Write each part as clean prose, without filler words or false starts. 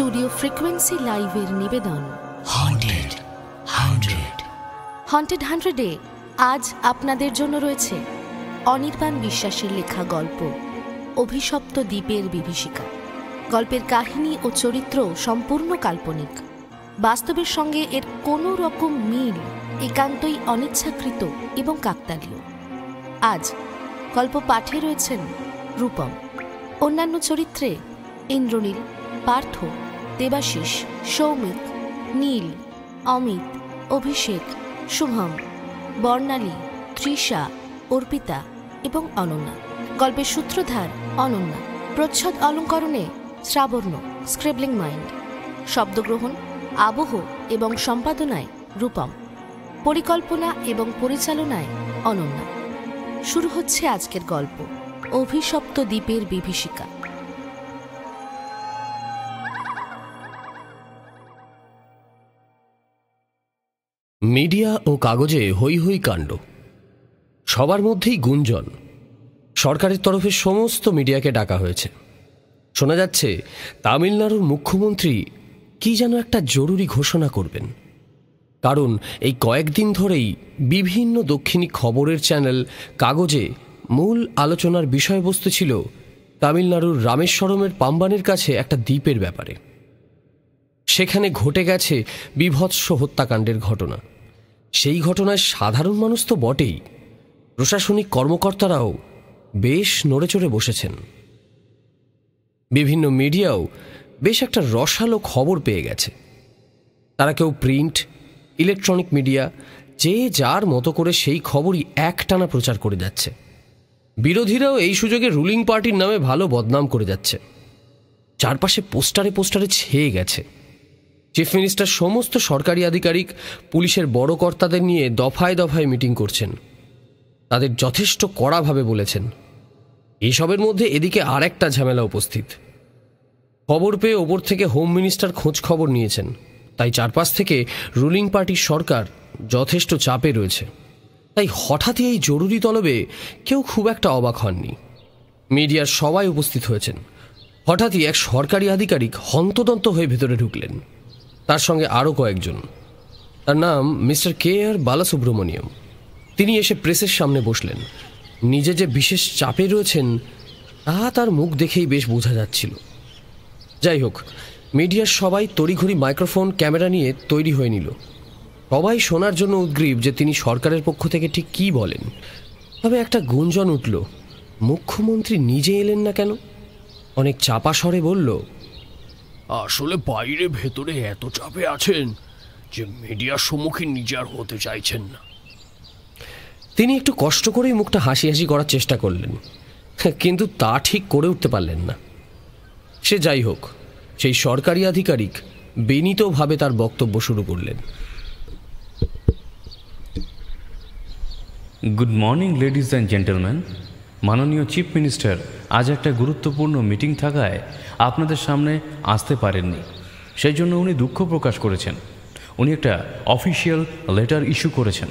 Studio frequency লাইভের নিবেদন haunted 100-এ আজ আপনাদের জন্য রয়েছে অনির্বাণ বিশ্বাসের লেখা গল্প অভিশপ্ত দ্বীপের বিভীষিকা। গল্পের কাহিনী ও চরিত্র সম্পূর্ণ কাল্পনিক, বাস্তবের সঙ্গে এর কোনো রকম মিল একান্তই অনিচ্ছাকৃত এবং কাকতালীয়। আজ গল্প পাঠে রয়েছেন রূপম, অন্যান্য চরিত্রে ইন্দ্রনীল, পার্থ, দেবাশিস, সৌমিক, নীল, অমিত, অভিষেক, শুভম, বর্ণালী, তৃষা, অর্পিতা এবং অনন্যা। গল্পের সূত্রধার অনন্যা, প্রচ্ছদ অলঙ্করণে শ্রাবণ্য, স্ক্রিবলিং মাইন্ড, শব্দগ্রহণ, আবহ এবং সম্পাদনায় রূপম, পরিকল্পনা এবং পরিচালনায় অনন্যা। শুরু হচ্ছে আজকের গল্প অভিশপ্ত দ্বীপের বিভীষিকা। মিডিয়া ও কাগজে হৈ হৈ কাণ্ড, সবার মধ্যেই গুঞ্জন। সরকারের তরফে সমস্ত মিডিয়াকে ডাকা হয়েছে। শোনা যাচ্ছে তামিলনাড়ুর মুখ্যমন্ত্রী কি যেন একটা জরুরি ঘোষণা করবেন, কারণ এই কয়েকদিন ধরেই বিভিন্ন দক্ষিণী খবরের চ্যানেল, কাগজে মূল আলোচনার বিষয়বস্তু ছিল তামিলনাড়ুর রামেশ্বরমের পাম্বানের কাছে একটা দ্বীপের ব্যাপারে। সেখানে ঘটে গেছে বীভৎস হত্যাকাণ্ডের ঘটনা। সেই ঘটনায় সাধারণ মানুষ তো বটেই, প্রশাসনিক কর্মকর্তারাও বেশ নড়েচড়ে বসেছেন। বিভিন্ন মিডিয়াও বেশ একটা রসালো খবর পেয়ে গেছে। তারা কেউ প্রিন্ট, ইলেকট্রনিক মিডিয়া, যে যার মতো করে সেই খবরই একটানা প্রচার করে যাচ্ছে। বিরোধীরাও এই সুযোগে রুলিং পার্টির নামে ভালো বদনাম করে যাচ্ছে। চারপাশে পোস্টারে পোস্টারে ছেয়ে গেছে। চিফ মিনিস্টার সমস্ত সরকারি আধিকারিক, পুলিশের বড় কর্তাদের নিয়ে দফায় দফায় মিটিং করছেন। তাদের যথেষ্ট কড়াভাবে বলেছেন। এসবের মধ্যে এদিকে আর একটা ঝামেলা উপস্থিত। খবর পেয়ে ওপর থেকে হোম মিনিস্টার খোঁজ খবর নিয়েছেন, তাই চারপাশ থেকে রুলিং পার্টির সরকার যথেষ্ট চাপে রয়েছে। তাই হঠাৎই এই জরুরি তলবে কেউ খুব একটা অবাক হননি। মিডিয়ার সবাই উপস্থিত হয়েছেন। হঠাৎই এক সরকারি আধিকারিক হন্তদন্ত হয়ে ভেতরে ঢুকলেন। তার সঙ্গে আরও কয়েকজন। তার নাম মিস্টার KR বালাসুব্রমণিয়ম। তিনি এসে প্রেসের সামনে বসলেন। নিজে যে বিশেষ চাপে রয়েছেন তা তার মুখ দেখেই বেশ বোঝা যাচ্ছিল। যাই হোক, মিডিয়ার সবাই তড়িঘড়ি মাইক্রোফোন, ক্যামেরা নিয়ে তৈরি হয়ে নিল। সবাই শোনার জন্য উদ্গ্রীব যে তিনি সরকারের পক্ষ থেকে ঠিক কী বলেন। তবে একটা গুঞ্জন উঠল, মুখ্যমন্ত্রী নিজে এলেন না কেন? অনেক চাপা স্বরে বলল, আসলে বাইরে ভেতরে এত চাপে আছেন যে মিডিয়ার সম্মুখীন নিজে আর হতে চাইছেন না। তিনি একটু কষ্ট করেই মুখটা হাসি হাসি করার চেষ্টা করলেন, কিন্তু তা ঠিক করে উঠতে পারলেন না। সে যাই হোক, সেই সরকারি আধিকারিক বিনীতভাবে তার বক্তব্য শুরু করলেন। Good morning ladies and gentleman. মাননীয় চিফ মিনিস্টার আজ একটা গুরুত্বপূর্ণ মিটিং থাকায় আপনাদের সামনে আসতে পারেননি। সেই জন্য উনি দুঃখ প্রকাশ করেছেন। উনি একটা অফিসিয়াল লেটার ইস্যু করেছেন।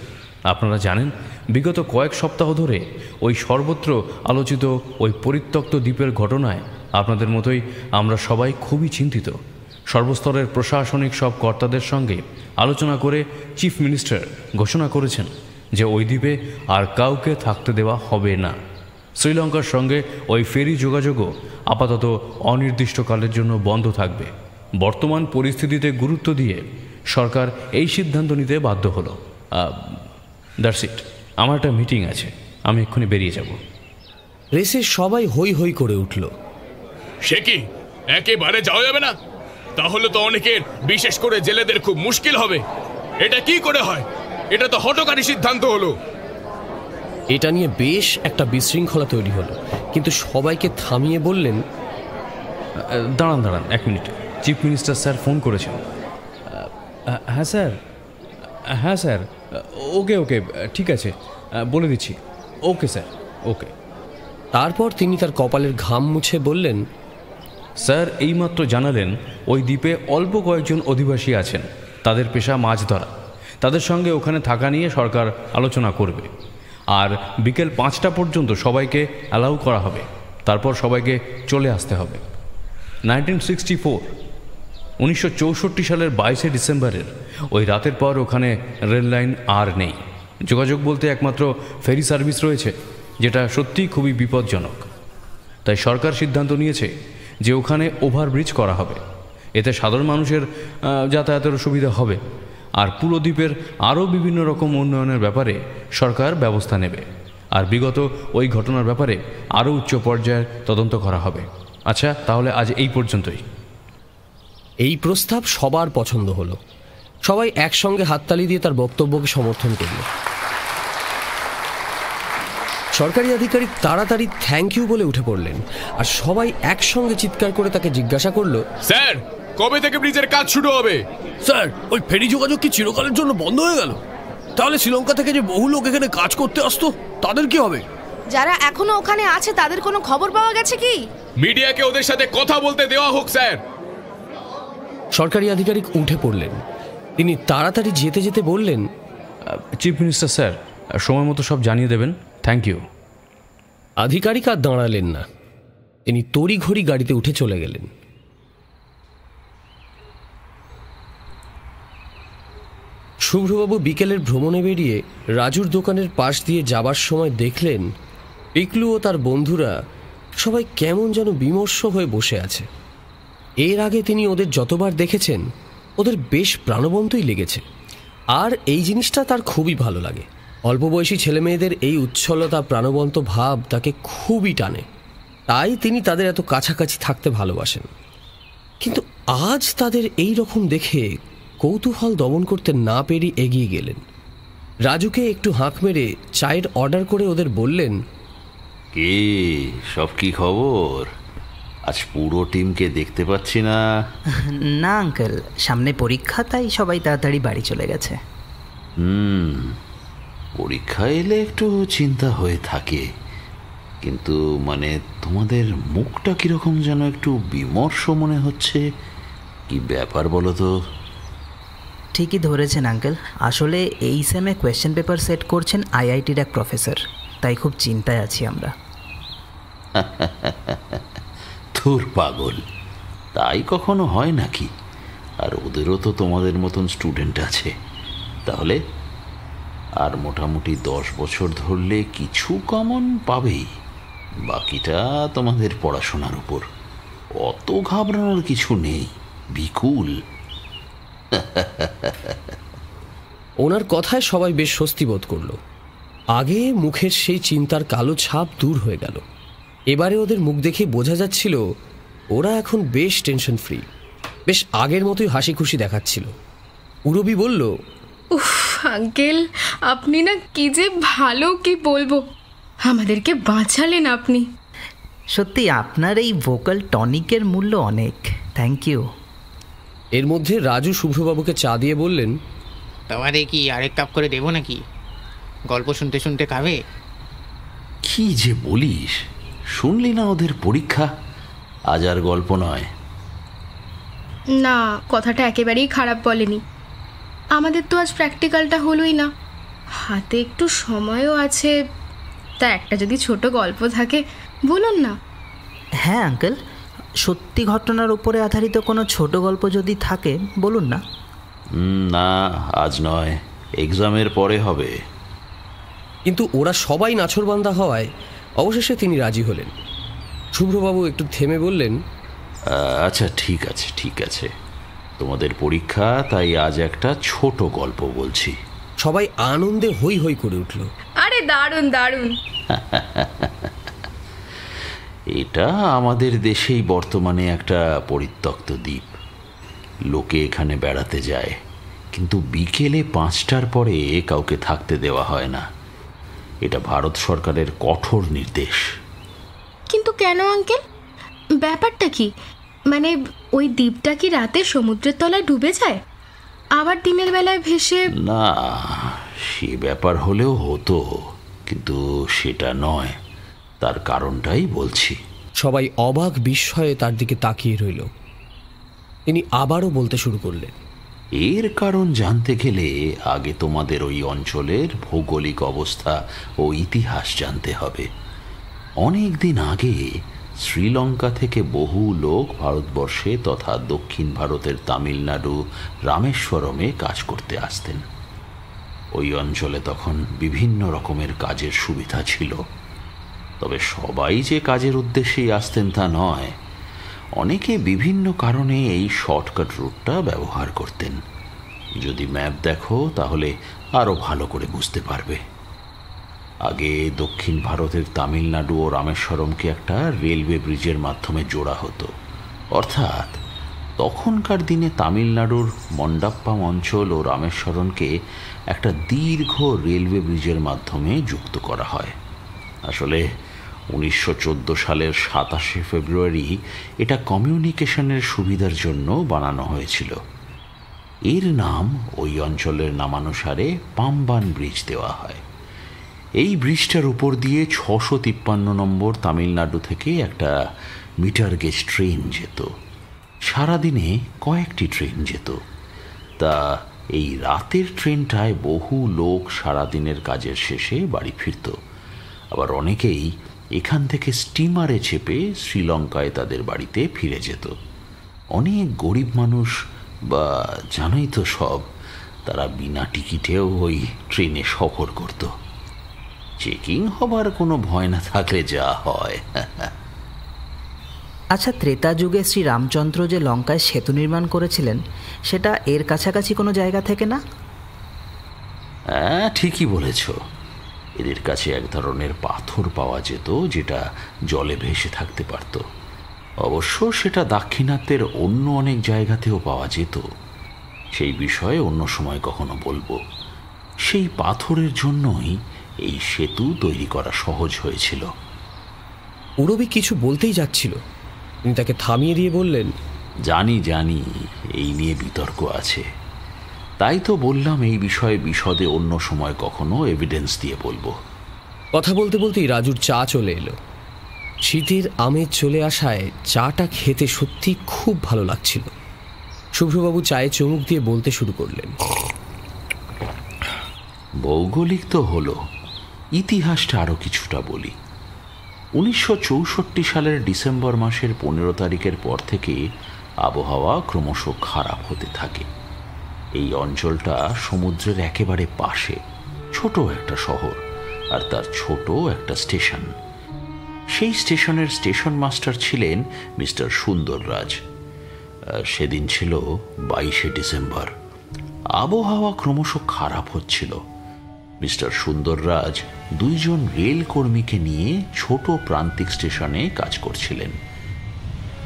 আপনারা জানেন, বিগত কয়েক সপ্তাহ ধরে ওই সর্বত্র আলোচিত ওই পরিত্যক্ত দ্বীপের ঘটনায় আপনাদের মতোই আমরা সবাই খুবই চিন্তিত। সর্বস্তরের প্রশাসনিক সব কর্তাদের সঙ্গে আলোচনা করে চিফ মিনিস্টার ঘোষণা করেছেন যে ওই দ্বীপে আর কাউকে থাকতে দেওয়া হবে না। শ্রীলঙ্কার সঙ্গে ওই ফেরি যোগাযোগও আপাতত অনির্দিষ্টকালের জন্য বন্ধ থাকবে। বর্তমান পরিস্থিতিতে গুরুত্ব দিয়ে সরকার এই সিদ্ধান্ত নিতে বাধ্য হলো। That's it. আমার একটা মিটিং আছে, আমি এক্ষুনি বেরিয়ে যাব। রেসে সবাই হৈ হৈ করে উঠল। সে কি, একেবারে যাওয়া যাবে না? তাহলে তো অনেকের, বিশেষ করে জেলেদের খুব মুশকিল হবে। এটা কি করে হয়? এটা তো হঠকারী সিদ্ধান্ত হলো। এটা নিয়ে বেশ একটা বিশৃঙ্খলা তৈরি হলো, কিন্তু সবাইকে থামিয়ে বললেন, দাঁড়ান দাঁড়ান, এক minute. Chief minister sir phone করেছেন। হ্যাঁ স্যার, হ্যাঁ স্যার, ওকে ওকে, ঠিক আছে, বলে দিচ্ছি। ওকে স্যার, ওকে। তারপর তিনি তার কপালের ঘাম মুছে বললেন, স্যার এইমাত্র জানালেন ওই দ্বীপে অল্প কয়েকজন অধিবাসী আছেন, তাদের পেশা মাছ ধরা। তাদের সঙ্গে ওখানে থাকা নিয়ে সরকার আলোচনা করবে। আর বিকেল 5টা পর্যন্ত সবাইকে অ্যালাউ করা হবে। তারপর সবাইকে চলে আসতে হবে। 1964 1964 সালের 22 ডিসেম্বরের ওই রাতের পর ওখানে রেল লাইন আর নেই। যোগাযোগ বলতে একমাত্র ফেরি সার্ভিস রয়েছে, যেটা সত্যিই খুবই বিপজ্জনক। তাই সরকার সিদ্ধান্ত নিয়েছে যে ওখানে ওভারব্রিজ করা হবে। এতে সাধারণ মানুষের যাতায়াতের সুবিধা হবে, আর পুরো দ্বীপের আরও বিভিন্ন রকম উন্নয়নের ব্যাপারে সরকার ব্যবস্থা নেবে। আর বিগত ওই ঘটনার ব্যাপারে আরও উচ্চ পর্যায়ের তদন্ত করা হবে। আচ্ছা, তাহলে আজ এই পর্যন্তই। এই প্রস্তাব সবার পছন্দ হলো। সবাই একসঙ্গে হাততালি দিয়ে তার বক্তব্যকে সমর্থন করল। সরকারি আধিকারিক তাড়াতাড়ি থ্যাংক ইউ বলে উঠে পড়লেন, আর সবাই একসঙ্গে চিৎকার করে তাকে জিজ্ঞাসা করলো, স্যার, কবে থেকে ব্রিজের কাজ শুরু হবে? স্যার, ওই ফেরি যোগাযোগ কি চিরকালের জন্য বন্ধ হয়ে গেল? তাহলে শ্রীলঙ্কা থেকে যে বহু লোক এখানে কাজ করতে আসতো, তাদের কি হবে? যারা এখনো ওখানে আছে তাদের কোনো খবর পাওয়া গেছে কি? মিডিয়াকে ওদের সাথে কথা বলতে দেওয়া হোক স্যার। সরকারি আধিকারিক উঠে পড়লেন। তিনি তাড়াতাড়ি যেতে যেতে বললেন, চিফ মিনিস্টার স্যার, সময় মতো সব জানিয়ে দেবেন। Thank you. আধিকারিক আর দাঁড়ালেন না, তিনি তড়িঘড়ি গাড়িতে উঠে চলে গেলেন। শুভ্রবাবু বিকেলের ভ্রমণে বেরিয়ে রাজুর দোকানের পাশ দিয়ে যাবার সময় দেখলেন পিকলু ও তার বন্ধুরা সবাই কেমন যেন বিমর্ষ হয়ে বসে আছে। এর আগে তিনি ওদের যতবার দেখেছেন ওদের বেশ প্রাণবন্তই লেগেছে, আর এই জিনিসটা তার খুবই ভালো লাগে। অল্প বয়সী ছেলেমেয়েদের এই উচ্ছলতা, প্রাণবন্ত ভাব তাকে খুবই টানে, তাই তিনি তাদের এত কাছাকাছি থাকতে ভালোবাসেন। কিন্তু আজ তাদের এই রকম দেখে কৌতূহল দমন করতে না পেরে এগিয়ে গেলেন। রাজুকে একটু হাঁক মেরে চায়ের অর্ডার করে ওদের বললেন, কি সব কি খবর? আজ পুরো টিমকে দেখতে পাচ্ছি না। না আঙ্কেল, সামনে পরীক্ষা, তাই সবাই তাড়াতাড়ি বাড়ি চলে গেছে। পরীক্ষা এলে একটু চিন্তা হয়ে থাকে, কিন্তু মানে তোমাদের মুখটা কিরকম যেন একটু বিমর্ষ মনে হচ্ছে। কি ব্যাপার বলো তো? ঠিকই ধরেছেন আঙ্কেল, আসলে এই সেমে কোয়েশ্চেন পেপার সেট করছেন আইআইটির এক প্রফেসর, তাই খুব চিন্তায় আছি আমরা। ধুর পাগল, তাই কখনো হয় নাকি? আর ওদেরও তো তোমাদের মতন স্টুডেন্ট আছে। তাহলে আর মোটামুটি 10 বছর ধরলে কিছু কমন পাবেই, বাকিটা তোমাদের পড়াশোনার উপর। অত ঘাবড়ানোর কিছু নেই, বিকুল। ওনার কথায় সবাই বেশ স্বস্তি বোধ করল। আগে মুখের সেই চিন্তার কালো ছাপ দূর হয়ে গেল। এবারে ওদের মুখ দেখে বোঝা যাচ্ছিল ওরা এখন বেশ টেনশন ফ্রি, বেশ আগের মতোই হাসি খুশি দেখাচ্ছিল। উরবি বলল, উফ আঙ্কেল, আপনি না কি যে ভালো, কি বলবো, আমাদেরকে বাঁচালেন আপনি। সত্যি আপনার এই ভোকাল টনিকের মূল্য অনেক। Thank you. এর মধ্যে রাজু শুভ্রবাবুকে চা দিয়ে বললেন, তোমাদের কি আরেক কাপ করে দেবো নাকি? গল্প শুনতে শুনতে খাবে? কি যে বলিস, শুনলি না ওদের পরীক্ষা? আজ আর গল্প নয়। না, কথাটা একেবারেই খারাপ বলেনি। আমাদের তো আজ প্র্যাকটিক্যালটা হলোই না, হাতে একটু সময়ও আছে, তা একটা যদি ছোট গল্প থাকে বলুন না। হ্যাঁ আঙ্কেল, সত্যি ঘটনার উপরে আধারিত কোনো ছোট গল্প যদি থাকে বলুন না। না, আজ নয়, এক্সামের পরে হবে। কিন্তু ওরা সবাই নাছোড়বান্দা হওয়ায় অবশেষে তিনি রাজি হলেন। শুভ্রবাবু একটু থেমে বললেন, আচ্ছা ঠিক আছে ঠিক আছে, তোমাদের পরীক্ষা, তাই আজ একটা ছোট গল্প বলছি। সবাই আনন্দে হই হই করে উঠল। আরে দারুণ দারুণ। এটা আমাদের দেশেই বর্তমানে একটা পরিত্যক্ত দ্বীপ। লোকে এখানে বেড়াতে যায়, কিন্তু বিকেলে 5টার পরে কাউকে থাকতে দেওয়া হয় না। এটা ভারত সরকারের কঠোর নির্দেশ। কিন্তু কেন আঙ্কেল, ব্যাপারটা কি? মানে ওই দ্বীপটা কি রাতে সমুদ্রের তলায় ডুবে যায়, আবার দিনের বেলায় ভেসে? না, সে ব্যাপার হলেও হতো, কিন্তু সেটা নয়। তার কারণটাই বলছি। সবাই অবাক বিস্ময়ে তার দিকে তাকিয়ে রইল। তিনি আবারও বলতে শুরু করলেন, এর কারণ জানতে গেলে আগে তোমাদের ওই অঞ্চলের ভৌগোলিক অবস্থা ও ইতিহাস জানতে হবে। অনেক দিন আগে শ্রীলঙ্কা থেকে বহু লোক ভারতবর্ষে তথা দক্ষিণ ভারতের তামিলনাড়ু রামেশ্বরমে কাজ করতে আসতেন। ওই অঞ্চলে তখন বিভিন্ন রকমের কাজের সুবিধা ছিল। তবে সবাই যে কাজের উদ্দেশ্যেই আসতেন তা নয়, অনেকে বিভিন্ন কারণে এই শর্টকাট রুটটা ব্যবহার করতেন। যদি ম্যাপ দেখো তাহলে আরও ভালো করে বুঝতে পারবে। আগে দক্ষিণ ভারতের তামিলনাড়ু ও রামেশ্বরমকে একটা রেলওয়ে ব্রিজের মাধ্যমে জোড়া হতো। অর্থাৎ তখনকার দিনে তামিলনাড়ুর মন্ডাপ্পাম অঞ্চল ও রামেশ্বরমকে একটা দীর্ঘ রেলওয়ে ব্রিজের মাধ্যমে যুক্ত করা হয়। আসলে 1914 সালের 27শে ফেব্রুয়ারি এটা কমিউনিকেশনের সুবিধার জন্য বানানো হয়েছিল। এর নাম ওই অঞ্চলের নামানুসারে পাম্বান ব্রিজ দেওয়া হয়। এই ব্রিজটার উপর দিয়ে 653 নম্বর তামিলনাড়ু থেকে একটা মিটার গেজ ট্রেন যেত। সারাদিনে কয়েকটি ট্রেন যেত। তা এই রাতের ট্রেনটায় বহু লোক সারাদিনের কাজের শেষে বাড়ি ফিরত। আবার অনেকেই এখান থেকে স্টিমারে চেপে শ্রীলঙ্কায় তাদের বাড়িতে ফিরে যেত। অনেক গরিব মানুষ বা জানোই তো সব, তারা বিনা টিকিটেও ওই ট্রেনে সফর করত। চেকিং হবার কোনো ভয় না থাকলে যা হয়। আচ্ছা, ত্রেতা যুগে শ্রী রামচন্দ্র যে লঙ্কায় সেতু নির্মাণ করেছিলেন, সেটা এর কাছাকাছি কোনো জায়গা থেকে না? হ্যাঁ, ঠিকই বলেছ। এদের কাছে এক ধরনের পাথর পাওয়া যেত যেটা জলে ভেসে থাকতে পারত। অবশ্য সেটা দাক্ষিণাত্যের অন্য অনেক জায়গাতেও পাওয়া যেত। সেই বিষয়ে অন্য সময় কখনো বলবো। সেই পাথরের জন্যই এই সেতু তৈরি করা সহজ হয়েছিল। উরবি কিছু বলতেই যাচ্ছিল, তিনি তাকে থামিয়ে দিয়ে বললেন, জানি জানি এই নিয়ে বিতর্ক আছে, তাই তো বললাম এই বিষয়ে বিশদে অন্য সময় কখনো এভিডেন্স দিয়ে বলবো। কথা বলতে বলতেই রাজুর চা চলে এলো। শীতের আমেজ চলে আসায় চাটা খেতে সত্যি খুব ভালো লাগছিল। শুভ্রবাবু চায়ে চুমুক দিয়ে বলতে শুরু করলেন, ভৌগোলিক তো হলো, ইতিহাসটা আরও কিছুটা বলি। 1964 সালের ডিসেম্বর মাসের 15 তারিখের পর থেকে আবহাওয়া ক্রমশ খারাপ হতে থাকে। এই অঞ্চলটা সমুদ্রের একেবারে পাশে, ছোট একটা শহর আর তার ছোট একটা স্টেশন। সেই স্টেশনের স্টেশন মাস্টার ছিলেন মিস্টার সুন্দররাজ। সেদিন ছিল 22শে ডিসেম্বর। আবহাওয়া ক্রমশ খারাপ হচ্ছিল। মিস্টার সুন্দররাজ 2 জন রেল কর্মীকে নিয়ে ছোট প্রান্তিক স্টেশনে কাজ করছিলেন।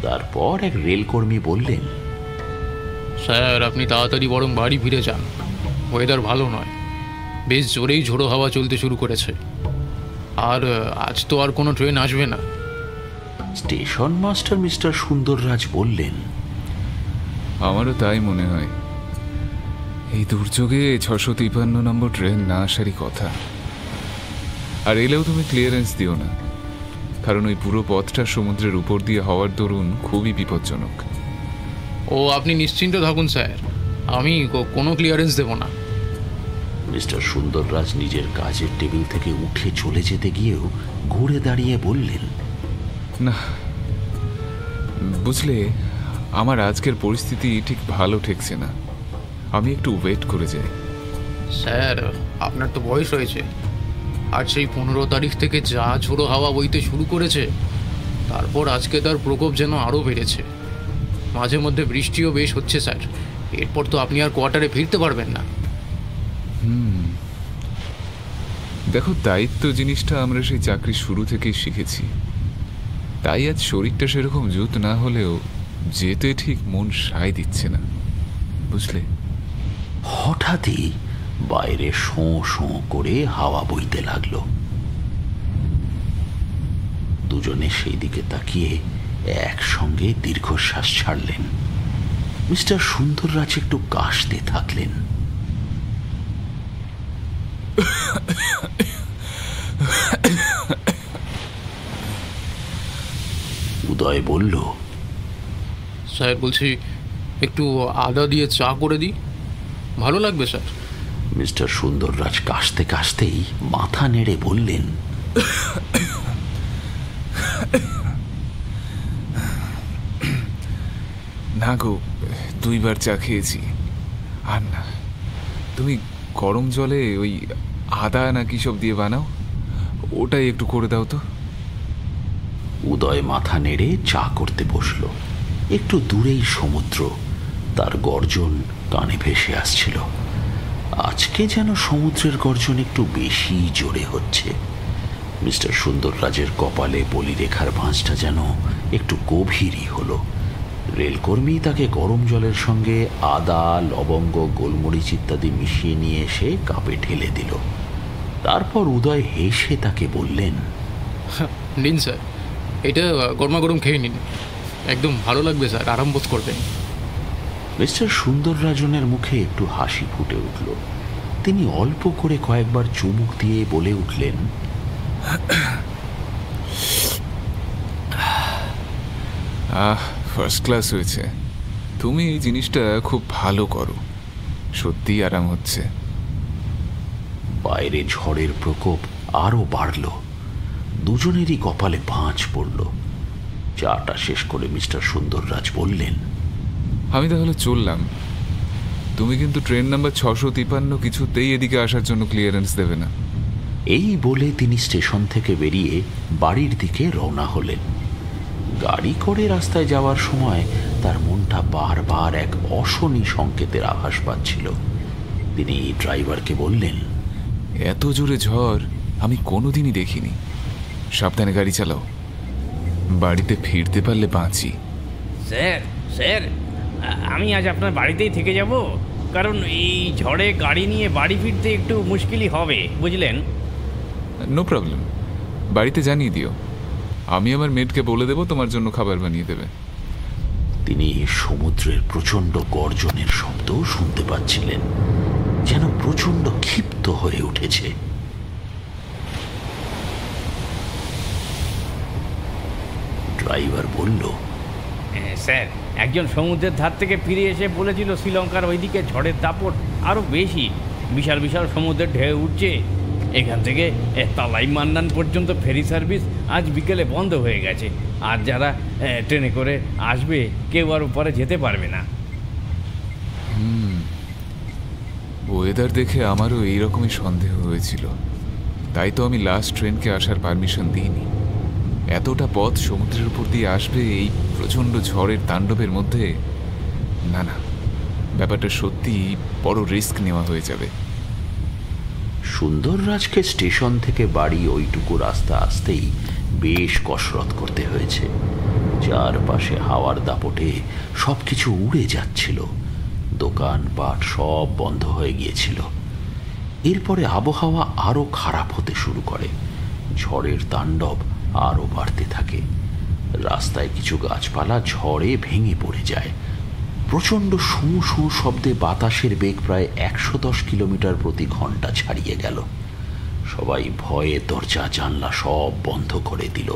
তারপর এক রেলকর্মী বললেন, স্যার, আপনি তাড়াতাড়ি বরং বাড়ি ফিরে যান। ওয়েদার ভালো নয়, বেশ জোরেই ঝোড়ো হাওয়া চলতে শুরু করেছে। আর আজ তো আর কোনো ট্রেন আসবে না। স্টেশন মাস্টার মিস্টার সুন্দররাজ বললেন, আমারও তাই মনে হয়। এই দুর্যোগে 653 নম্বর ট্রেন না আসারই কথা। আর এলেও তুমি ক্লিয়ারেন্স দিও না, কারণ ওই পুরো পথটা সমুদ্রের উপর দিয়ে হওয়ার দরুন খুবই বিপজ্জনক। ও আপনি নিশ্চিন্ত থাকুন স্যার, আমি কোনো ক্লিয়ারেন্স দেব না। মিস্টার সুন্দররাজ নিজের কাজের টেবিল থেকে উঠে চলে যেতে গিয়েও ঘুরে দাঁড়িয়ে বললেন, না, বুঝলে, আমার আজকের পরিস্থিতি ঠিক ভালো ঠেকছে না। আমি একটু ওয়েট করে যাই। স্যার, আপনার তো বয়স হয়েছে, আর সেই 15 তারিখ থেকে যা ঝোড়ো হাওয়া বইতে শুরু করেছে, তারপর আজকে তার প্রকোপ যেন আরও বেড়েছে। মাঝে মধ্যে বৃষ্টিও বেশ হচ্ছে স্যার। এরপর তো আপনি আর কোয়ার্টারে ফিরতে পারবেন না। দেখো, দায়িত্ব জিনিসটা আমরা সেই চাকরি শুরু থেকেই শিখেছি। তাই আজ শরীরটা সেরকম জুত না হলেও যেতে ঠিক মন সায় দিচ্ছে না, বুঝলে। হঠাৎই বাইরে শোঁ শোঁ করে হাওয়া বইতে লাগলো। দুজনে সেই দিকে তাকিয়ে একসঙ্গে দীর্ঘশ্বাস ছাড়লেন। মিস্টার সুন্দররাজ একটু কাশতে থাকলেন। উদয় বলল, স্যার, বলছি একটু আদা দিয়ে চা করে দিই, ভালো লাগবে স্যার। মিস্টার সুন্দররাজ কাশতে কাশতেই মাথা নেড়ে বললেন, না গো, 2 বার চা খেয়েছি। আর না, তুমি গরম জলে ওই আদা না কি সব দিয়ে বানাও, ওটাই একটু করে দাও তো। উদয় মাথা নেড়ে চা করতে বসলো। একটু দূরেই সমুদ্র, তার গর্জন কানে ভেসে আসছিল। আজকে যেন সমুদ্রের গর্জন একটু বেশি জোরে হচ্ছে। মিস্টার সুন্দররাজের কপালে বলিরেখার ভাঁজটা যেন একটু গভীরই হলো। রেলকর্মী তাকে গরম জলের সঙ্গে আদা, লবঙ্গ, গোলমরিচ ইত্যাদি মিশিয়ে নিয়ে এসে কাপে ঢেলে দিল। তারপর উদয় হেসে তাকে বললেন, নিন স্যার, এটা গরমা গরম খেয়ে নিন, একদম ভালো লাগবে স্যার, আরাম বোধ করবেন। মিস্টার সুন্দররাজনের মুখে একটু হাসি ফুটে উঠল। তিনি অল্প করে কয়েকবার চুমুক দিয়ে বলে উঠলেন, ফার্স্ট ক্লাস হয়েছে। তুমি এই জিনিসটা খুব ভালো করো, সত্যিই আরাম হচ্ছে। বাইরে ঝড়ের প্রকোপ আরো বাড়ল। দুজনেরই কপালে ভাঁজ পড়ল। চাটা শেষ করে মিস্টার সুন্দররাজ বললেন, আমি তাহলে চললাম। তুমি কিন্তু ট্রেন নাম্বার 653 কিছুতেই এদিকে আসার জন্য ক্লিয়ারেন্স দেবে না। এই বলে তিনি স্টেশন থেকে বেরিয়ে বাড়ির দিকে রওনা হলেন। গাড়ি করে রাস্তায় যাওয়ার সময় তার মনটা বারবার এক অশনি সংকেতের আভাস পাচ্ছিল। তিনি ড্রাইভারকে বললেন, এত জোরে ঝড় আমি কোনোদিনই দেখিনি। সাবধানে গাড়ি চালাও, বাড়িতে ফিরতে পারলে বাঁচি। স্যার স্যার, আমি আজ আপনার বাড়িতেই থেকে যাব, কারণ এই ঝড়ে গাড়ি নিয়ে বাড়ি ফিরতে একটু মুশকিলই হবে, বুঝলেন? নো প্রবলেম, বাড়িতে জানিয়ে দিও, আমি আমার মেয়েটকে বলে দেবো তোমার জন্য খাবার বানিয়ে দেবে। তিনি সমুদ্রের প্রচণ্ড গর্জনের শব্দ শুনতে পাচ্ছিলেন, যেন প্রচণ্ড ক্ষিপ্ত হয়ে উঠেছে। ড্রাইভার বলল, স্যার, একজন সমুদ্রের ধার থেকে ফিরে এসে বলেছিল শ্রীলঙ্কার ওইদিকে ঝড়ের দাপট আরও বেশি, বিশাল বিশাল সমুদ্রের ঢেউ উঠছে। এখান থেকে তালাই মান্নান পর্যন্ত ফেরি সার্ভিস আজ বিকেলে বন্ধ হয়ে গেছে, আর যারা ট্রেনে করে আসবে কেউ আর উপরে যেতে পারবে না। ওয়েদার দেখে আমারও এইরকমই সন্দেহ হয়েছিল, তাই তো আমি লাস্ট ট্রেনকে আসার পারমিশন দিইনি। এতটা পথ সমুদ্রের উপর দিয়ে আসবে এই প্রচণ্ড ঝড়ের তাণ্ডবের মধ্যে, না না, ব্যাপারটা সত্যি বড় রিস্ক নেওয়া হয়ে যাবে। সুন্দররাজকে স্টেশন থেকে বাড়ি ওইটুকু রাস্তা আসতেই বেশ কসরত করতে হয়েছে। চারপাশে হাওয়ার দাপটে সবকিছু উড়ে যাচ্ছিল, দোকানপাট সব বন্ধ হয়ে গিয়েছিল। এরপরে আবহাওয়া আরো খারাপ হতে শুরু করে, ঝড়ের তাণ্ডব আরো বাড়তে থাকে। রাস্তায় কিছু গাছপালা ঝড়ে ভেঙে পড়ে যায়। প্রচণ্ড শু শু শব্দে বাতাসের বেগ প্রায় 110 কিলোমিটার প্রতি ঘন্টা ছাড়িয়ে গেল। সবাই ভয়ে দরজা জানলা সব বন্ধ করে দিল।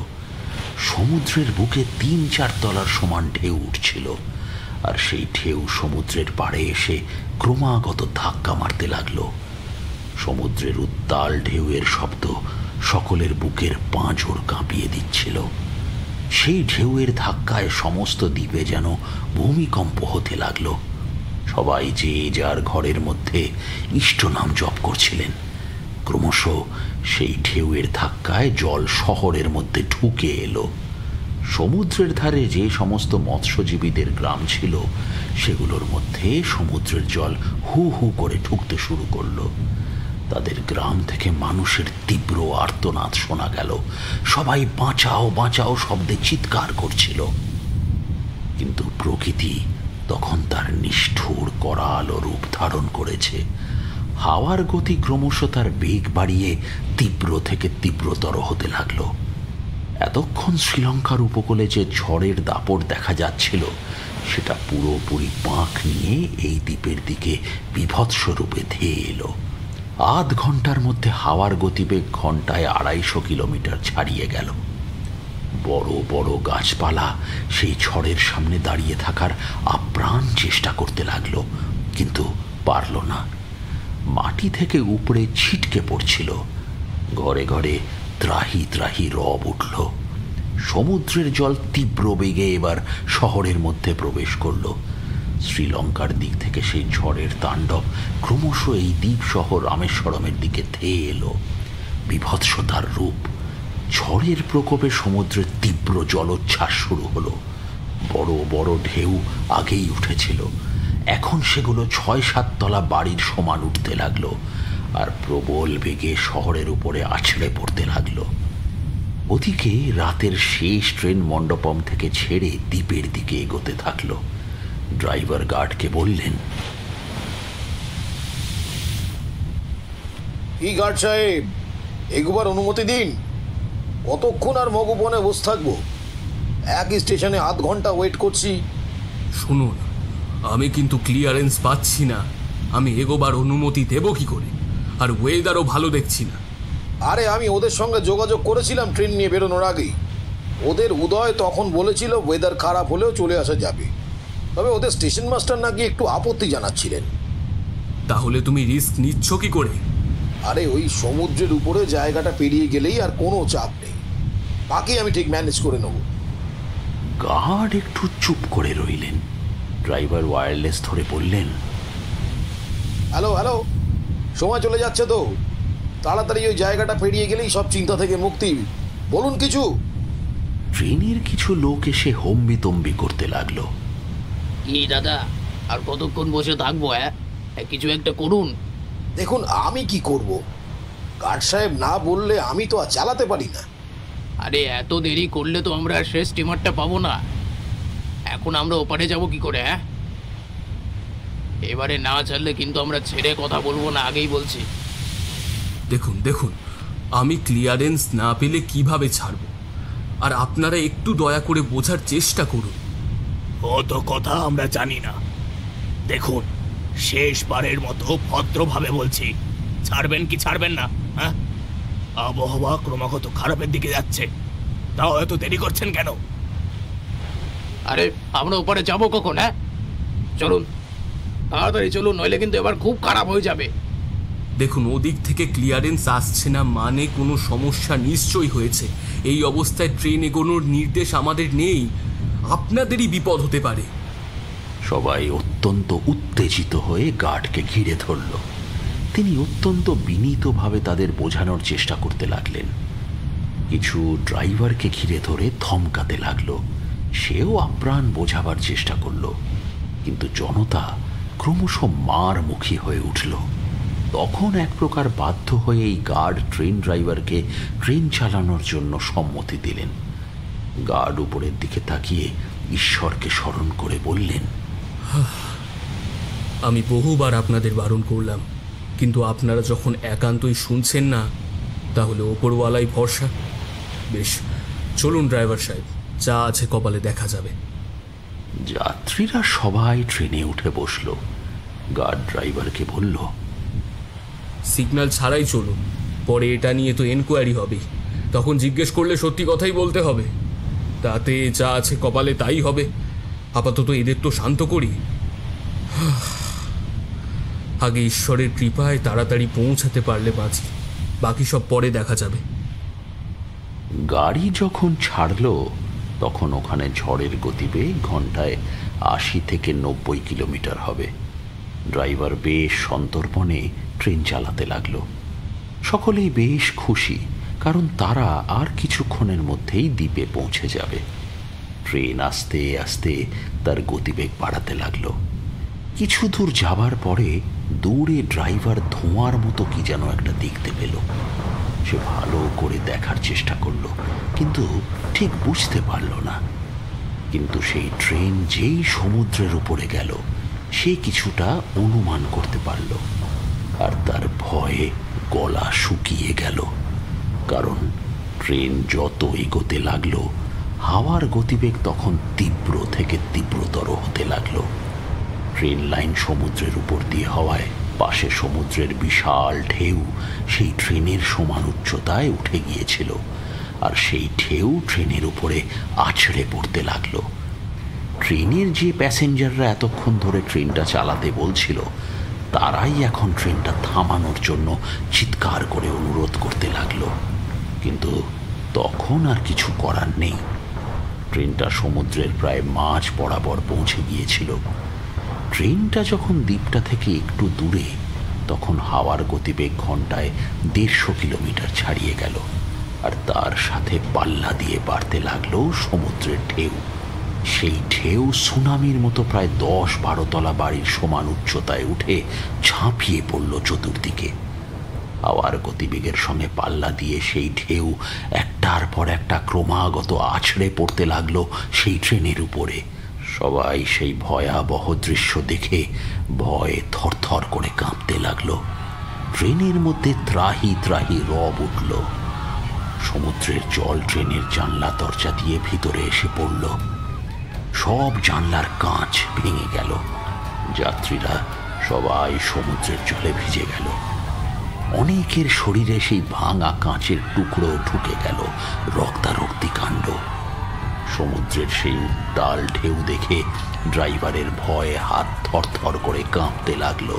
সমুদ্রের বুকে 3-4 তলার সমান ঢেউ উঠছিল, আর সেই ঢেউ সমুদ্রের পাড়ে এসে ক্রমাগত ধাক্কা মারতে লাগলো। সমুদ্রের উত্তাল ঢেউয়ের শব্দ সকলের বুকের পাঁজর কাঁপিয়ে দিচ্ছিল। সেই ঢেউয়ের ধাক্কায় সমস্ত দ্বীপে যেন ভূমিকম্প হতে লাগলো। সবাই যে যার ঘরের মধ্যে ইষ্ট নাম জপ করছিলেন। ক্রমশ সেই ঢেউয়ের ধাক্কায় জল শহরের মধ্যে ঢুকে এলো। সমুদ্রের ধারে যে সমস্ত মৎস্যজীবীদের গ্রাম ছিল, সেগুলোর মধ্যে সমুদ্রের জল হু হু করে ঢুকতে শুরু করলো। তাদের গ্রাম থেকে মানুষের তীব্র আর্তনাদ শোনা গেল। সবাই বাঁচাও বাঁচাও শব্দে চিৎকার করছিল। কিন্তু প্রকৃতি তখন তার নিষ্ঠুর করাল রূপ ধারণ করেছে। হাওয়ার গতি ক্রমশ তার বেগ বাড়িয়ে তীব্র থেকে তীব্রতর হতে লাগলো। এতক্ষণ শ্রীলঙ্কার উপকূলে যে ঝড়ের দাপট দেখা যাচ্ছিল, সেটা পুরোপুরি বাঁক নিয়ে এই দ্বীপের দিকে বিভৎস রূপে ধেয়ে এলো। আধ ঘন্টার মধ্যে হাওয়ার গতিবেগ ঘন্টায় 250 কিলোমিটার ছাড়িয়ে গেল। বড় বড় গাছপালা সেই ঝড়ের সামনে দাঁড়িয়ে থাকার আপ্রাণ চেষ্টা করতে লাগলো, কিন্তু পারল না। মাটি থেকে উপরে ছিটকে পড়ছিল। ঘরে ঘরে ত্রাহি ত্রাহি রব উঠল। সমুদ্রের জল তীব্র বেগে এবার শহরের মধ্যে প্রবেশ করল। শ্রীলঙ্কার দিক থেকে সেই ঝড়ের তাণ্ডব ক্রমশ এই দ্বীপ শহর রামেশ্বরমের দিকে ধেয়ে এলো। বিভৎসতার রূপ। ঝড়ের প্রকোপে সমুদ্রের তীব্র জলোচ্ছ্বাস শুরু হলো। বড় বড় ঢেউ আগেই উঠেছিল, এখন সেগুলো ৬-৭ তলা বাড়ির সমান উঠতে লাগলো আর প্রবল বেগে শহরের উপরে আছড়ে পড়তে লাগলো। ওদিকে রাতের শেষ ট্রেন মণ্ডপম থেকে ছেড়ে দ্বীপের দিকে এগোতে থাকলো। ড্রাইভার গার্ডকে বললেন, কি গার্ড সাহেব, এগোবার অনুমতি দিন। কতক্ষণ আর মগবনে বসে থাকবো? একই স্টেশনে আধ ঘন্টা ওয়েট করছি। শুনুন, আমি কিন্তু ক্লিয়ারেন্স পাচ্ছি না। আমি এগোবার অনুমতি দেব কি করে? আর ওয়েদারও ভালো দেখছি না। আরে আমি ওদের সঙ্গে যোগাযোগ করেছিলাম ট্রেন নিয়ে বেরোনোর আগেই। ওদের উদয় তখন বলেছিল ওয়েদার খারাপ হলেও চলে আসা যাবে, তবে ওদের স্টেশন মাস্টার নাকি একটু আপত্তি জানাচ্ছিলেন। তাহলে তুমি রিস্ক নিচ্ছ কি করে? আরে ওই সমুদ্রের উপরে জায়গাটা পেরিয়ে গেলেই আর কোনো চাপ নেই, বাকি আমি ঠিক ম্যানেজ করে নেব। গার্ড একটু চুপ করে রইলেন। ড্রাইভার ওয়্যারলেস ধরে বললেন, হ্যালো হ্যালো, সময় চলে যাচ্ছে তো, তাড়াতাড়ি ওই জায়গাটা পেরিয়ে গেলেই সব চিন্তা থেকে মুক্তি। বলুন কিছু। ট্রেনের কিছু লোক এসে হম্বি তম্বি করতে লাগলো। কি দাদা, আর কতক্ষণ বসে থাকবো? কিছু একটা করুন। দেখুন, আমি কি করব? গার্ড সাহেব না বললে আমি তো আর চালাতে পারি না। আরে এত দেরি করলে তো আমরা শেষ স্টিমারটা পাবো না। এখন আমরা ওপারে যাব কি করে? এবারে না ছাড়লে কিন্তু আমরা ছেড়ে কথা বলবো না, আগেই বলছি। দেখুন দেখুন, আমি ক্লিয়ারেন্স না পেলে কিভাবে ছাড়ব? আর আপনারা একটু দয়া করে বোঝার চেষ্টা করুন। অত কথা আমরা জানি না। দেখুন, শেষবারের মতো ভদ্রভাবে বলছি, ছাড়বেন কি ছাড়বেন না? হ্যাঁ, আবহাওয়া ক্রমাগত খারাপের দিকে যাচ্ছে, তাও এত দেরি করছেন কেন? আরে আমরা ওপারে যাবো কখন? চলুন তাড়াতাড়ি চলুন, নইলে কিন্তু এবার খুব খারাপ হয়ে যাবে। দেখুন, ওদিক থেকে ক্লিয়ারেন্স আসছে না মানে কোনো সমস্যা নিশ্চয়ই হয়েছে। এই অবস্থায় ট্রেন এগোনোর নির্দেশ আমাদের নেই, আপনাদেরই বিপদ হতে পারে। সবাই অত্যন্ত উত্তেজিত হয়ে গার্ডকে ঘিরে ধরল। তিনি অত্যন্ত বিনীতভাবে তাদের বোঝানোর চেষ্টা করতে লাগলেন। কিছু ড্রাইভারকে ঘিরে ধরে ধমকাতে লাগলো। সেও আপ্রাণ বোঝাবার চেষ্টা করল, কিন্তু জনতা ক্রমশ মারমুখী হয়ে উঠল। তখন এক প্রকার বাধ্য হয়ে এই গার্ড ট্রেন ড্রাইভারকে ট্রেন চালানোর জন্য সম্মতি দিলেন। গার্ড উপরের দিকে তাকিয়ে ঈশ্বরকে স্মরণ করে বললেন, আমি বহুবার আপনাদের বারণ করলাম, কিন্তু আপনারা যখন একান্তই শুনছেন না, তাহলে ওপরওয়ালাই ভরসা। বেশ, চলুন ড্রাইভার সাহেব, যা আছে কপালে দেখা যাবে। যাত্রীরা সবাই ট্রেনে উঠে বসল। গার্ড ড্রাইভারকে বলল, সিগন্যাল ছাড়াই চলুন, পরে এটা নিয়ে তো এনকোয়ারি হবে, তখন জিজ্ঞেস করলে সত্যি কথাই বলতে হবে। তাতে যা আছে কপালে তাই হবে। আপাতত এদের তো শান্ত করি। আগে ঈশ্বরের কৃপায় তাড়াতাড়ি পৌঁছাতে পারলে বাঁচি, বাকি সব পরে দেখা যাবে। গাড়ি যখন ছাড়ল তখন ওখানে ঝড়ের গতিবেগ ঘন্টায় ৮০ থেকে ৯০ কিলোমিটার হবে। ড্রাইভার বেশ সন্তর্পণে ট্রেন চালাতে লাগলো। সকলেই বেশ খুশি, কারণ তারা আর কিছুক্ষণের মধ্যেই দ্বীপে পৌঁছে যাবে। ট্রেন আস্তে আস্তে তার গতিবেগ বাড়াতে লাগলো। কিছু দূর যাবার পরে দূরে ড্রাইভার ধোঁয়ার মতো কি যেন একটা দেখতে পেল। সে ভালো করে দেখার চেষ্টা করলো, কিন্তু ঠিক বুঝতে পারল না। কিন্তু সেই ট্রেন যেই সমুদ্রের উপরে গেল, সে কিছুটা অনুমান করতে পারল, আর তার ভয়ে গলা শুকিয়ে গেল। কারণ ট্রেন যত এগোতে লাগলো, হাওয়ার গতিবেগ তখন তীব্র থেকে তীব্রতর হতে লাগলো। ট্রেন লাইন সমুদ্রের উপর দিয়ে হওয়ায় পাশে সমুদ্রের বিশাল ঢেউ সেই ট্রেনের সমান উচ্চতায় উঠে গিয়েছিল, আর সেই ঢেউ ট্রেনের উপরে আছড়ে পড়তে লাগলো। ট্রেনের যে প্যাসেঞ্জাররা এতক্ষণ ধরে ট্রেনটা চালাতে বলছিল, তারাই এখন ট্রেনটা থামানোর জন্য চিৎকার করে অনুরোধ করতে লাগলো। কিন্তু তখন আর কিছু করার নেই। ট্রেনটা সমুদ্রের প্রায় মাঝ বরাবর পৌঁছে গিয়েছিল। ট্রেনটা যখন দ্বীপটা থেকে একটু দূরে, তখন হাওয়ার গতিবেগ ঘন্টায় 150 কিলোমিটার ছাড়িয়ে গেল, আর তার সাথে পাল্লা দিয়ে বাড়তে লাগলো সমুদ্রের ঢেউ। সেই ঢেউ সুনামির মতো প্রায় 10-12 তলা বাড়ির সমান উচ্চতায় উঠে ঝাঁপিয়ে পড়ল চতুর্দিকে। হাওয়ার গতিবেগের সঙ্গে পাল্লা দিয়ে সেই ঢেউ একটার পর একটা ক্রমাগত আছড়ে পড়তে লাগলো সেই ট্রেনের উপরে। সবাই সেই ভয়াবহ দৃশ্য দেখে ভয়ে থরথর করে কাঁপতে লাগলো। ট্রেনের মধ্যে ত্রাহি ত্রাহি রব উঠল। সমুদ্রের জল ট্রেনের জানলা দরজা দিয়ে ভিতরে এসে পড়ল। সব জানলার কাঁচ ভেঙে গেল। যাত্রীরা সবাই সমুদ্রের জলে ভিজে গেল। অনেকের শরীরে সেই ভাঙা কাঁচের টুকরো ঢুকে গেল। রক্তারক্তি কাণ্ড। সমুদ্রের সেই উত্তাল ঢেউ দেখে ড্রাইভারের ভয়ে হাত থরথর করে কাঁপতে লাগলো।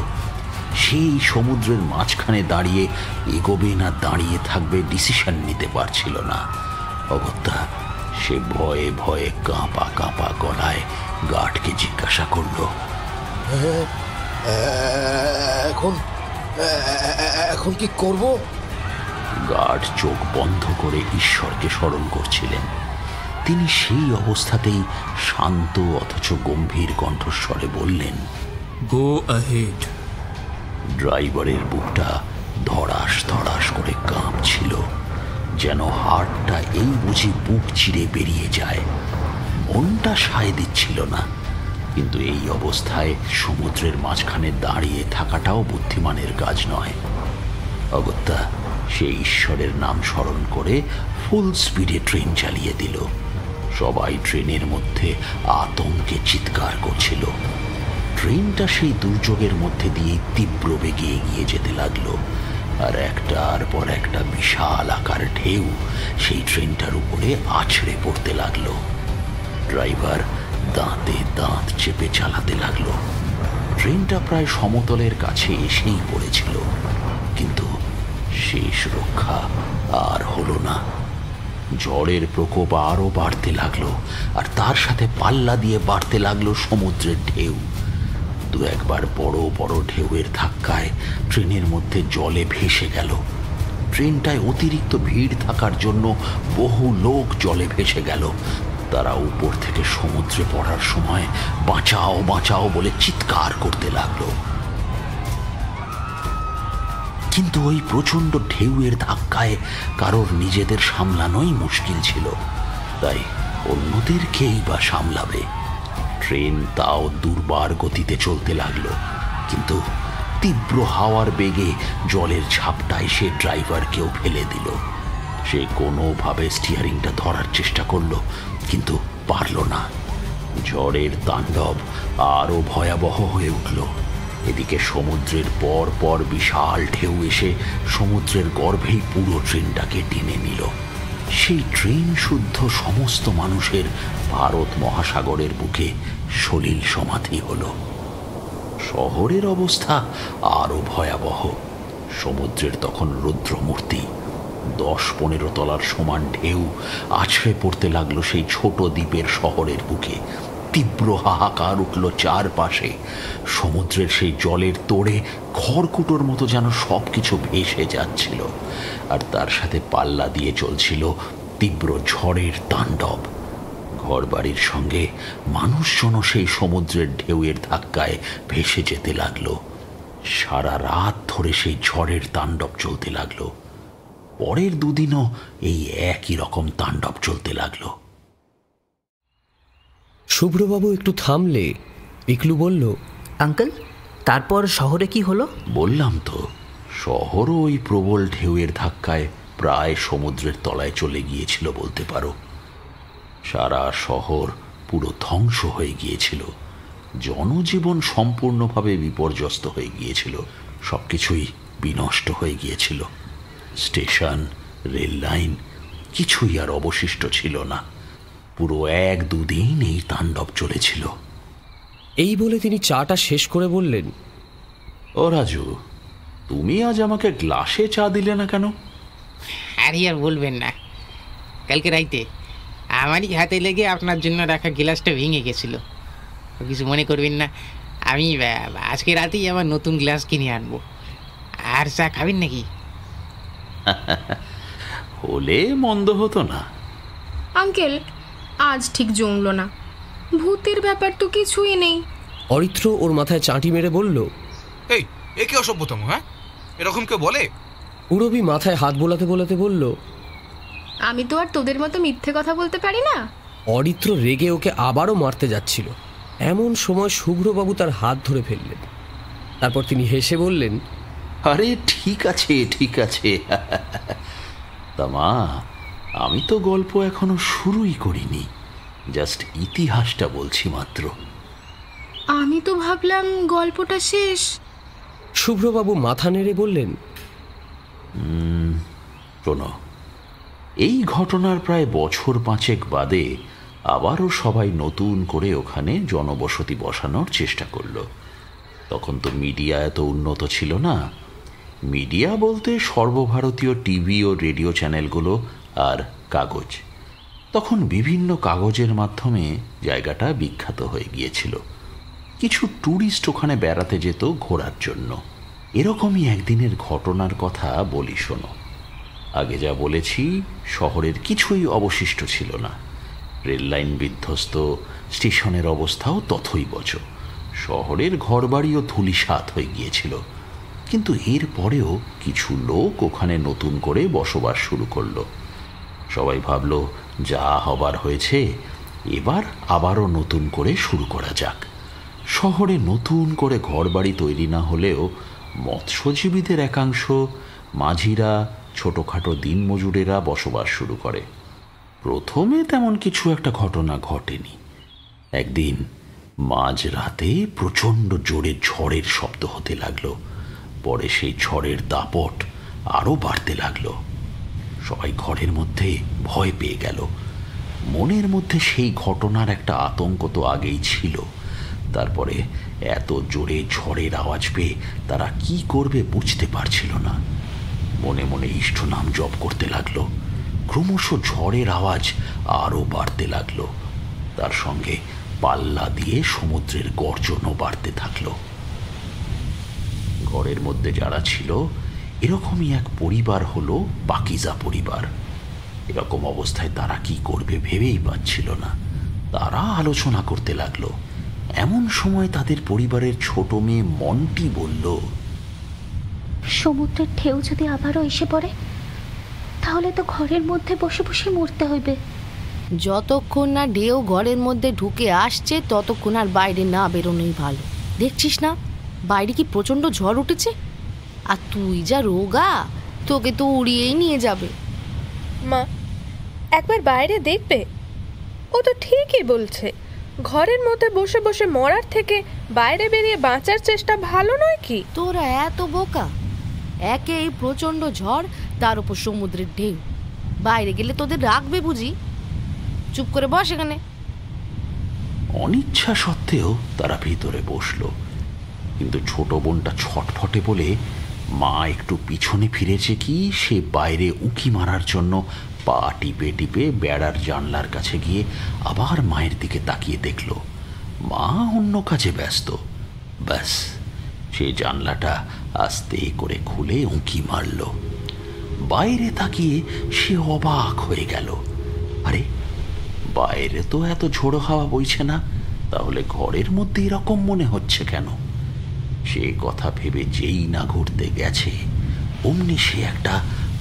সেই সমুদ্রের মাঝখানে দাঁড়িয়ে এগোবে না দাঁড়িয়ে থাকবে ডিসিশন নিতে পারছিল না। অগত্যা সে ভয়ে ভয়ে কাঁপা কাঁপা গলায় গার্ডকে জিজ্ঞাসা করল, এখন কি করব? গার্ড চোখ বন্ধ করে ঈশ্বরকে স্মরণ করছিলেন। তিনি সেই অবস্থাতেই শান্ত অথচ গম্ভীর কণ্ঠস্বরে বললেন, গো অ্যাহেড। ড্রাইভারের বুকটা ধড়াস ধড়াস করে কাঁপছিল, যেন হার্টটা এই বুঝি বুক চিরে বেরিয়ে যায়। মনটা সায় দিচ্ছিল না, কিন্তু এই অবস্থায় সমুদ্রের মাঝখানে দাঁড়িয়ে থাকাটাও বুদ্ধিমানের কাজ নয়। অগত্যা সে ঈশ্বরের নাম স্মরণ করে ফুল স্পিডে ট্রেন চালিয়ে দিল। সবাই ট্রেনের মধ্যে আতঙ্কে চিৎকার করছিল। ট্রেনটা সেই দুর্যোগের মধ্যে দিয়ে তীব্র বেগে এগিয়ে যেতে লাগলো, আর একটার পর একটা বিশাল আকার ঢেউ সেই ট্রেনটার উপরে আছড়ে পড়তে লাগলো। ড্রাইভার দাঁতে দাঁত চেপে চালাতে লাগলো। ট্রেনটা প্রায় সমতলের কাছে এসেই পড়েছিল, কিন্তু শেষ রক্ষা আর হলো না। ঝড়ের প্রকোপ আরো বাড়তে লাগলো, আর তার সাথে পাল্লা দিয়ে বাড়তে লাগলো সমুদ্রের ঢেউ। দু একবার বড় বড় ঢেউয়ের ধাক্কায় ট্রেনের মধ্যে জলে ভেসে গেল। ট্রেনটায় অতিরিক্ত ভিড় থাকার জন্য বহু লোক জলে ভেসে গেল। তারা উপর থেকে সমুদ্রে পড়ার সময় বাঁচাও বাঁচাও বলে চিৎকার করতে লাগলো। কিন্তু ওই প্রচন্ড ঢেউয়ের ধাক্কায় কারোর নিজেদের সামলানোই মুশকিল ছিল, তাই অন্যদেরকেই বা সামলাবে। ট্রেন তাও দুর্বার গতিতে চলতে লাগলো, কিন্তু তীব্র হাওয়ার বেগে জলের ঝাপটায় সে ড্রাইভারকেও ফেলে দিল। সে কোনোভাবে স্টিয়ারিংটা ধরার চেষ্টা করলো, কিন্তু পারল না। ঝড়ের তাণ্ডব আরো ভয়াবহ হয়ে উঠল। এদিকে সমুদ্রের পর পর বিশাল ঢেউ এসে সমুদ্রের গর্ভেই পুরো ট্রেনটাকে টেনে নিল। সেই ট্রেন শুদ্ধ সমস্ত মানুষের ভারত মহাসাগরের বুকে সলিল সমাধি হলো। শহরের অবস্থা আরো ভয়াবহ। সমুদ্রের তখন রুদ্রমূর্তি। 10-15 তলার সমান ঢেউ আছড়ে পড়তে লাগলো সেই ছোট দ্বীপের শহরের বুকে। তীব্র হাহাকার উঠল চারপাশে। সমুদ্রের সেই জলের তোড়ে খড়কুটোর মতো যেন সবকিছু ভেসে যাচ্ছিল, আর তার সাথে পাল্লা দিয়ে চলছিল তীব্র ঝড়ের তাণ্ডব। ঘরবাড়ির সঙ্গে মানুষজনও সেই সমুদ্রের ঢেউয়ের ধাক্কায় ভেসে যেতে লাগলো। সারা রাত ধরে সেই ঝড়ের তাণ্ডব চলতে লাগলো। পরের দুদিনও এই একই রকম তাণ্ডব চলতে লাগলো। শুভ্রবাবু একটু থামলে পিকলু বলল, আঙ্কেল, তারপর শহরে কি হলো? বললাম তো, শহরও ওই প্রবল ঢেউয়ের ধাক্কায় প্রায় সমুদ্রের তলায় চলে গিয়েছিল বলতে পারো। সারা শহর পুরো ধ্বংস হয়ে গিয়েছিল। জনজীবন সম্পূর্ণভাবে বিপর্যস্ত হয়ে গিয়েছিল। সবকিছুই বিনষ্ট হয়ে গিয়েছিল। স্টেশন, রেল লাইন কিছুই আর অবশিষ্ট ছিল না। পুরো 1-2 দিন এই তাণ্ডব চলেছিল। এই বলে তিনি চাটা শেষ করে বললেন, ও রাজু, তুমি আজ আমাকে গ্লাসে চা দিলে না কেন? আরে আর বলবেন না, কালকে রাইতে আমারই হাতে লেগে আপনার জন্য রাখা গ্লাসটা ভেঙে গেছিল। কিছু মনে করবেন না, আমি আজকে রাতেই আমার নতুন গ্লাস কিনে আনবো। আর চা খাবেন নাকি? হলে মন্দ হতো না। আঙ্কেল, আজ ঠিক জমলো না। ভূতের ব্যাপার তো কিছুই নেই। অরিত্র ওর মাথায় চাঁটি মেরে বলল, এই একে অসভ্যতম, হ্যাঁ এরকম কেউ বলে? উরবি মাথায় হাত বোলাতে বোলাতে বলল, আমি তো আর তোদের মতো মিথ্যে কথা বলতে পারি না। অরিত্র রেগে ওকে আবারও মারতে যাচ্ছিল, এমন সময় শুভ্রবাবু তার হাত ধরে ফেললেন। তারপর তিনি হেসে বললেন, আরে ঠিক আছে ঠিক আছে। তা মা, আমি তো গল্প এখনো শুরুই করিনি, জাস্ট ইতিহাসটা বলছি মাত্র। আমি তো ভাবলাম গল্পটা শেষ। শুভ্রবাবু মাথা নেড়ে বললেন, শোনো, এই ঘটনার প্রায় বছর 5 বাদে আবারও সবাই নতুন করে ওখানে জনবসতি বসানোর চেষ্টা করলো। তখন তো মিডিয়া এত উন্নত ছিল না। মিডিয়া বলতে সর্বভারতীয় টিভি ও রেডিও চ্যানেলগুলো আর কাগজ। তখন বিভিন্ন কাগজের মাধ্যমে জায়গাটা বিখ্যাত হয়ে গিয়েছিল। কিছু ট্যুরিস্ট ওখানে বেড়াতে যেত ঘোরার জন্য। এরকমই একদিনের ঘটনার কথা বলি শোনো। আগে যা বলেছি, শহরের কিছুই অবশিষ্ট ছিল না। রেললাইন বিধ্বস্ত, স্টেশনের অবস্থাও তথৈবচ। শহরের ঘরবাড়িও ধূলিসাৎ হয়ে গিয়েছিল। কিন্তু এর পরেও কিছু লোক ওখানে নতুন করে বসবাস শুরু করলো। সবাই ভাবল, যা হবার হয়েছে, এবার আবারও নতুন করে শুরু করা যাক। শহরে নতুন করে ঘরবাড়ি তৈরি না হলেও মৎস্যজীবীদের একাংশ, মাঝিরা, ছোটোখাটো দিনমজুরেরা বসবাস শুরু করে। প্রথমে তেমন কিছু একটা ঘটনা ঘটেনি। একদিন মাঝরাতে প্রচণ্ড জোরে ঝড়ের শব্দ হতে লাগলো। পরে সেই ঝড়ের দাপট আরও বাড়তে লাগলো। সবাই ঘরের মধ্যে ভয় পেয়ে গেল। মনের মধ্যে সেই ঘটনার একটা আতঙ্ক তো আগেই ছিল। তারপরে এত জোরে ঝড়ের আওয়াজ পেয়ে তারা কি করবে বুঝতে পারছিল না। মনে মনে ইষ্ট নাম জপ করতে লাগলো। ক্রমশ ঝড়ের আওয়াজ আরও বাড়তে লাগলো। তার সঙ্গে পাল্লা দিয়ে সমুদ্রের গর্জনও বাড়তে থাকলো। ঘরের মধ্যে যারা ছিল, এরকমই এক পরিবার হলো পাকিজা পরিবার। এরকম অবস্থায় তারা কি করবে ভেবেই পাচ্ছিল না। তারা আলোচনা করতে লাগলো। এমন সময় তাদের পরিবারের ছোট মেয়ে মন্টি বলল, সমুদ্রের ঢেউ যদি আবারও এসে পড়ে, তাহলে তো ঘরের মধ্যে বসে বসে মরতে হবে। যতক্ষণ না ঢেউ ঘরের মধ্যে ঢুকে আসছে, ততক্ষণ আর বাইরে না বেরোনোই ভালো। দেখছিস না বাইরে কি প্রচণ্ড ঝড় উঠেছে? আর তুই যা রোগা, তোকে তো উড়িয়েই নিয়ে যাবে। মা, একবার বাইরে দেখবে? ও তো ঠিকই বলছে। ঘরের মধ্যে বসে বসে মরার থেকে বাইরে বেরিয়ে বাঁচার চেষ্টা ভালো নয় কি? তোরা এত বোকা! একে এই প্রচণ্ড ঝড়, তার উপর সমুদ্রের ঢেউ। বাইরে গেলে তোদের রাখবে বুঝি? চুপ করে বস এখানে। অনিচ্ছা সত্ত্বেও তারা ভিতরে বসলো। কিন্তু ছোট বোনটা ছটফটে বলে মা একটু পিছনে ফিরেছে কি, সে বাইরে উঁকি মারার জন্য পা টিপে টিপে বেড়ার জানলার কাছে গিয়ে আবার মায়ের দিকে তাকিয়ে দেখল। মা অন্য কাজে ব্যস্ত। ব্যাস, সে জানলাটা আস্তে করে খুলে উঁকি মারল। বাইরে তাকিয়ে সে অবাক হয়ে গেল। আরে, বাইরে তো এত ঝোড়ো হাওয়া বইছে না, তাহলে ঘরের মধ্যে এরকম মনে হচ্ছে কেন? সে কথা ভেবে যেই না ঘুরতে গেছে, অমনি সে একটা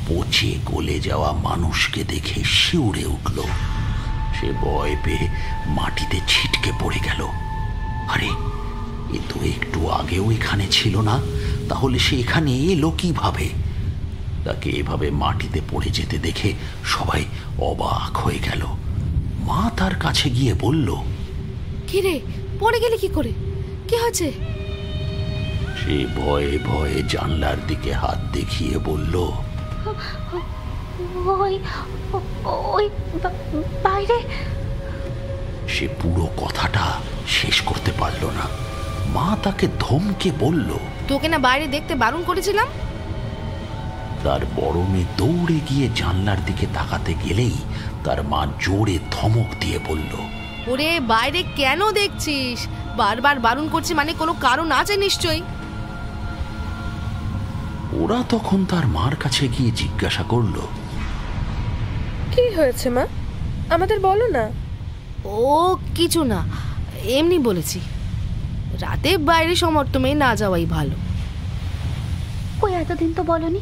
পচে গলে যাওয়া মানুষকে দেখে শিউরে উঠল। সে ভয় পেয়ে মাটিতে ছিটকে পড়ে গেল। আরে, এ তো একটু আগেও এখানে ছিল না, তাহলে সে এখানে এলো কিভাবে? তাকে এভাবে মাটিতে পড়ে যেতে দেখে সবাই অবাক হয়ে গেল। মা তার কাছে গিয়ে বলল, কি রে, পড়ে গেলে কি করে? কি হয়েছে? সে ভয়ে ভয়ে জানলার দিকে হাত দেখিয়ে বলল, ওই বাইরে। সে পুরো কথাটা শেষ করতে পারল না। মা তাকে ধমকে বলল, তোকে না বাইরে দেখতে বারণ করেছিলাম? তার বড় মেয়ে দৌড়ে গিয়ে জানলার দিকে তাকাতে গেলেই তার মা জোরে ধমক দিয়ে বলল, ওরে বাইরে কেন দেখছিস? বারবার বারণ করছি মানে কোনো কারণ আছে নিশ্চয়ই। ওরা তখন তার মার কাছে গিয়ে জিজ্ঞাসা করলো, কি হয়েছে মা, আমাদের বলো না। ও কিছু না, এমনি বলেছি, রাতে বাইরে সমর্থমে না যাওয়াই ভালো। ওই এতদিন তো বলনি,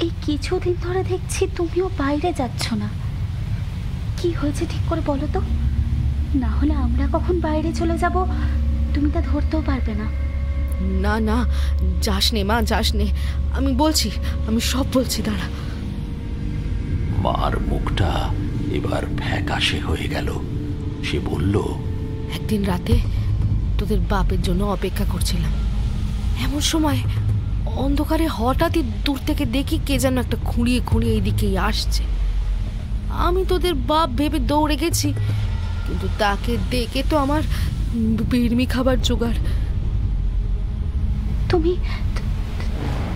এই কিছুদিন ধরে দেখছি তুমিও বাইরে যাচ্ছ না। কি হয়েছে ঠিক করে বলো তো, না হলে আমরা কখন বাইরে চলে যাব তুমি তা ধরতেও পারবে না। না না যাস নে মা, যাস নে, আমি বলছি, আমি সব বলছি, দাঁড়া। মার মুখটা এবার ফ্যাকাশে হয়ে গেল। সে বলল, একদিন রাতে তোদের বাপের জন্য অপেক্ষা করছিলাম, এমন সময় অন্ধকারে হঠাৎই দূর থেকে দেখি কে যেন একটা খুঁড়িয়ে খুঁড়িয়ে এইদিকেই আসছে। আমি তোদের বাপ ভেবে দৌড়ে গেছি, কিন্তু তাকে দেখে তো আমার বিড়মি খাবার জোগাড়। তুমি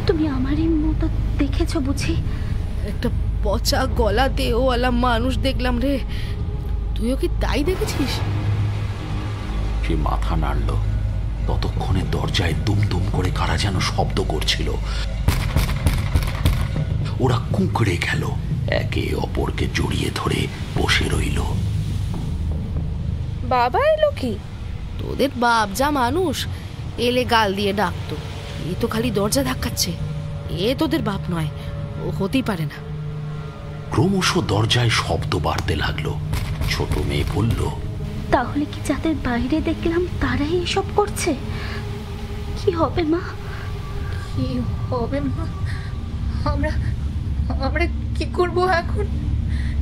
তুমি আমারই মতো দেখেছো বুঝি? একটা পচা গলা দেওয়ালা মানুষ দেখলাম রে, তুইও কি তাই দেখেছিস? সে মাথা নাড়ল। ততক্ষণে দরজায় দুম দুম করে কারা যেন শব্দ করছিল। ওরা কুঁকড়ে গেল, একে অপরকে জড়িয়ে ধরে বসে রইল। বাবা এলো কি? তোদের বাপ যা মানুষ, এলে গাল দিয়ে ডাকতো, এ তো খালি দরজা ধাক্কাচ্ছে, এ তোদের বাপ নয়, ও হতেই পারে না। ক্রমশ দরজায় শব্দ বাড়তে লাগলো। ছোট মেয়ে বলল, তাহলে কি যাদের বাইরে দেখলাম তারাই এসব করছে? কি হবে মা? কি হবে মা? আমরা কি করব এখন?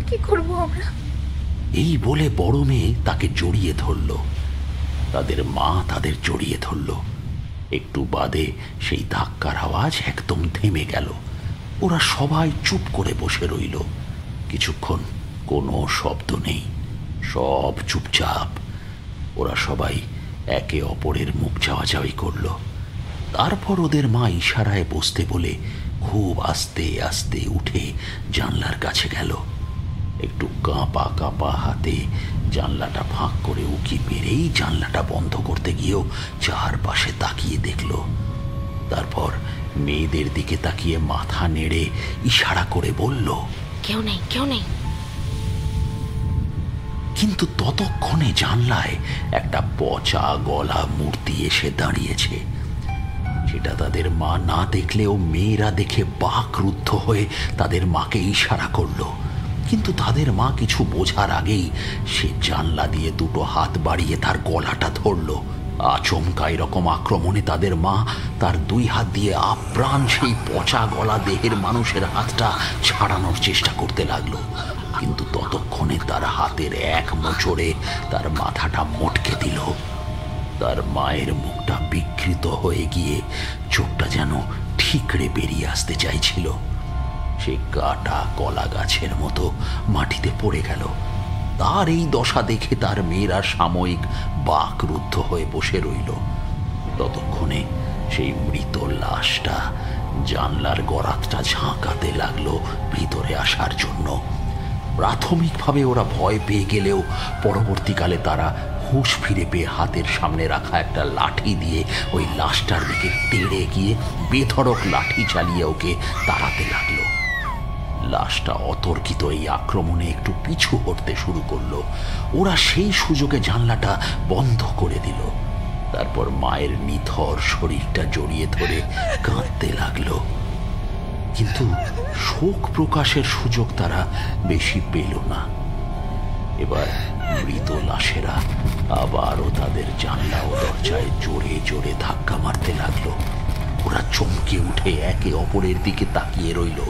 কি করব আমরা? এই বলে বড় মেয়ে তাকে জড়িয়ে ধরল। তাদের মা তাদের জড়িয়ে ধরল। একটু বাদে সেই ধাক্কার আওয়াজ একদম থেমে গেল। ওরা সবাই চুপ করে বসে রইল। কিছুক্ষণ কোনো শব্দ নেই, সব চুপচাপ। ওরা সবাই একে অপরের মুখ চাওয়াচাওয়ি করল। তারপর ওদের মা ইশারায় বসতে বলে খুব আস্তে আস্তে উঠে জানলার কাছে গেল। একটু কাঁপা কাঁপা হাতে জানলাটা ফাঁক করে উকি মেরেই জানলাটা বন্ধ করতে গিয়েও চারপাশে তাকিয়ে দেখল। তারপর মেয়েদের দিকে তাকিয়ে মাথা নেড়ে ইশারা করে বলল, কেউ নেই, কেউ নেই। কিন্তু ততক্ষণে জানলায় একটা পচা গলা মূর্তি এসে দাঁড়িয়েছে। সেটা তাদের মা না দেখলেও মেয়েরা দেখে বাকরুদ্ধ হয়ে তাদের মাকে ইশারা করলো। কিন্তু তাদের মা কিছু বোঝার আগেই সে জানলা দিয়ে দুটো হাত বাড়িয়ে তার গলাটা ধরল। আচমকা এরকম আক্রমণে তাদের মা তার দুই হাত দিয়ে আপ্রাণ সেই পচা গলা দেহের মানুষের হাতটা ছাড়ানোর চেষ্টা করতে লাগলো। কিন্তু ততক্ষণে তার হাতের এক মোচড়ে তার মাথাটা মটকে দিল। তার মায়ের মুখটা বিকৃত হয়ে গিয়ে চোখটা যেন ঠিকরে বেরিয়ে আসতে চাইছিল। সে কাটা কলা গাছের মতো মাটিতে পড়ে গেল। তার এই দশা দেখে তার মেয়েরা সাময়িক বাকরুদ্ধ হয়ে বসে রইল। ততক্ষণে সেই মৃত লাশটা জানলার গরাতটা ঝাঁকাতে লাগলো ভিতরে আসার জন্য। প্রাথমিকভাবে ওরা ভয় পেয়ে গেলেও পরবর্তীকালে তারা হুঁশ ফিরে পেয়ে হাতের সামনে রাখা একটা লাঠি দিয়ে ওই লাশটার দিকে তেড়ে গিয়ে বেধড়ক লাঠি চালিয়ে ওকে তাড়াতে লাগলো। লাশটা অতর্কিত এই আক্রমণে একটু পিছু হটতে শুরু করলো। ওরা সেই সুযোগে জানলাটা বন্ধ করে দিল। তারপর মায়ের নিথর শরীরটা জড়িয়ে ধরে কাঁদতে লাগলো। কিন্তু শোক প্রকাশের সুযোগ তারা বেশি পেল না। এবার মৃত লাশেরা আবারও তাদের জানলা ও দরজায় জোরে জোরে ধাক্কা মারতে লাগলো। ওরা চমকে উঠে একে অপরের দিকে তাকিয়ে রইল।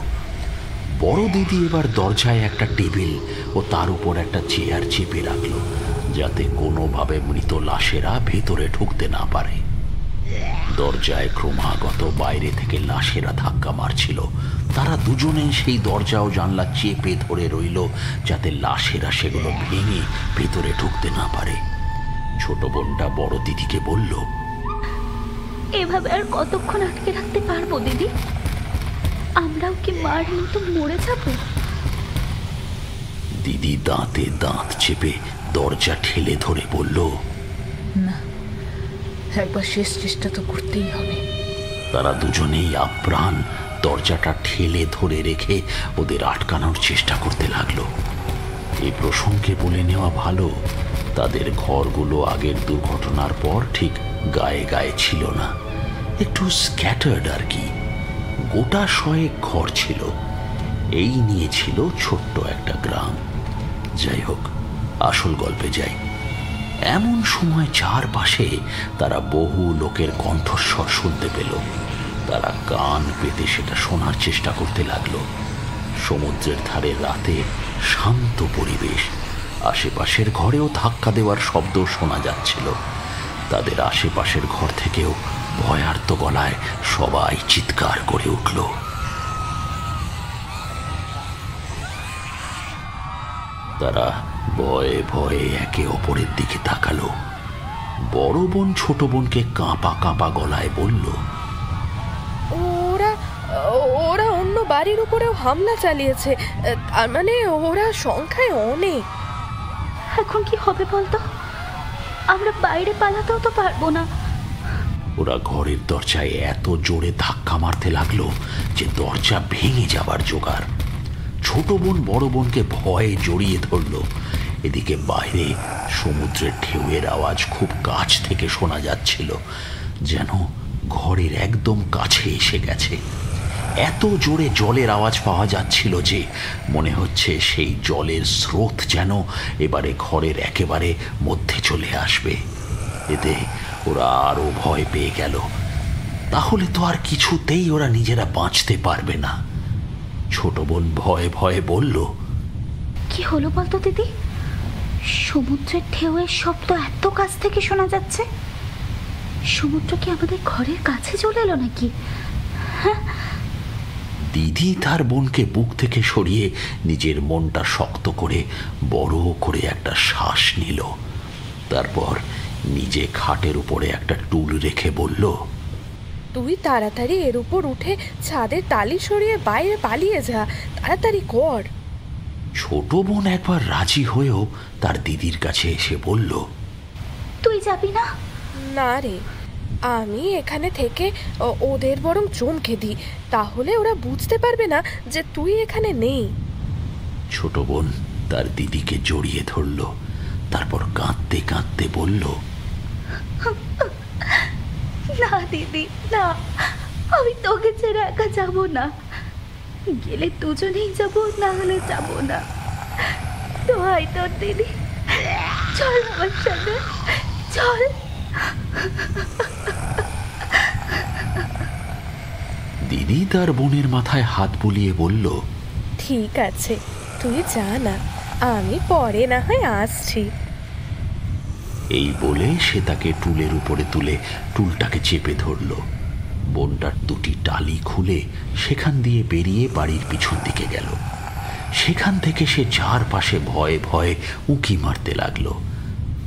বড় দিদি এবার দরজায় একটা টেবিল ও তার উপর একটা চেয়ার চেপে রাখলো, যাতে কোনোভাবে মৃত লাশেরা ভেতরে ঢুকতে না পারে। দরজায় ক্রমাগত বাইরে থেকে লাশেরা ধাক্কা মারছিল। তারা দুজনেই সেই দরজা ও জানলা চেপে ধরে রইল, যাতে লাশেরা সেগুলো ভেঙে ভেতরে ঢুকতে না পারে। ছোট বোনটা বড় দিদিকে বলল, এভাবে আর কতক্ষণ আটকে রাখতে পারবো দিদি? আমরাও কি মার মতো মরে যাব? দিদি দাঁতে দাঁত চেপে দরজা ঠেলে ধরে বলল, না, একবার শেষ চেষ্টা তো করতেই হবে। তারা দুজনেই আপ্রাণ দরজাটা ঠেলে ধরে রেখে ওদের আটকানোর চেষ্টা করতে লাগলো। এই প্রসঙ্গে বলে নেওয়া ভালো, তাদের ঘরগুলো আগের দুর্ঘটনার পর ঠিক গায়ে গায়ে ছিল না, একটু স্ক্যাটার্ড আর কি। গোটা 100 ঘর ছিল, এই নিয়ে ছিল ছোট্ট একটা গ্রাম। যাই হোক, আসল গল্পে যাই। এমন সময় চারপাশে তারা বহু লোকের কণ্ঠস্বর শুনতে পেল। তারা কান পেতে সেটা শোনার চেষ্টা করতে লাগলো। সমুদ্রের ধারে রাতে শান্ত পরিবেশ, আশেপাশের ঘরেও ধাক্কা দেওয়ার শব্দ শোনা যাচ্ছিল। তাদের আশেপাশের ঘর থেকেও ভয়ার্ত গলায় সবাই চিৎকার করে উঠল। তারা ভয়ে ভয়ে একে অপরের দিকে তাকালো। বড় বোন ছোট বোনকে কাঁপা কাঁপা গলায় বলল, ওরা ওরা অন্য বাড়ির উপরেও হামলা চালিয়েছে, তার মানে ওরা সংখ্যায় অনেক। এখন কি হবে বলতো? আমরা বাইরে পালাতেও তো পারবো না। ওরা ঘরের দরজায় এত জোরে ধাক্কা মারতে লাগলো যে দরজা ভেঙে যাবার জোগাড়। ছোট বোন বড় বোনকে ভয়ে জড়িয়ে ধরল। এদিকে বাইরে সমুদ্রের ঢেউয়ের আওয়াজ খুব কাছ থেকে শোনা যাচ্ছিল, যেন ঘরের একদম কাছে এসে গেছে। এত জোরে জলের আওয়াজ পাওয়া যাচ্ছিল যে মনে হচ্ছে সেই জলের স্রোত যেন এবারে ঘরের একেবারে মধ্যে চলে আসবে। এতে ওরা আরো ভয় পেয়ে গেল। তাহলে তো আর কিছুতেই ওরা নিজেরা বাঁচতে পারবে না। ছোট বোন ভয়ে ভয়ে বলল, কি হলো বলতো দিদি? সমুদ্রের ঢেউয়ের শব্দ এত কাছ থেকে শোনা যাচ্ছে। সমুদ্র কি আমাদের ঘরের কাছে চলে এলো নাকি? হ্যাঁ। দিদি তার বোনকে বুক থেকে সরিয়ে নিজের মনটা শক্ত করে বড় করে একটা শ্বাস নিল। তারপর নিজে খাটের উপরে একটা টুল রেখে বলল, তুই তাড়াতাড়ি এর উপর উঠে ছাদের টালি সরিয়ে বাইরে পালিয়ে যা, তাড়াতাড়ি কর। ছোট বোন একবার রাজি হয়েও তার দিদির কাছে এসে বলল, তুই যাবি না? না রে, আমি এখানে থেকে ওদের বরং চমকে দিই, তাহলে ওরা বুঝতে পারবে না যে তুই এখানে নেই। ছোট বোন তার দিদিকে জড়িয়ে ধরল। তারপর কাঁদতে কাঁদতে বলল, না দিদি না, আমি তোকে ছেড়ে একা যাব না। গেলে দুজনেই যাব, না হলে যাব না। দোহাই তোর দিদি, চল আমার সাথে, চল। দিদি তার বোনের মাথায় হাত বুলিয়ে বলল, ঠিক আছে, তুই যা না, আমি পরে না হয় আসছি। এই বলে সে তাকে টুলের উপরে তুলে টুলটাকে চেপে ধরল। বোনটার দুটি টালি খুলে সেখান দিয়ে বেরিয়ে বাড়ির পিছন দিকে গেল। সেখান থেকে সে চারপাশে ভয়ে ভয়ে উঁকি মারতে লাগলো।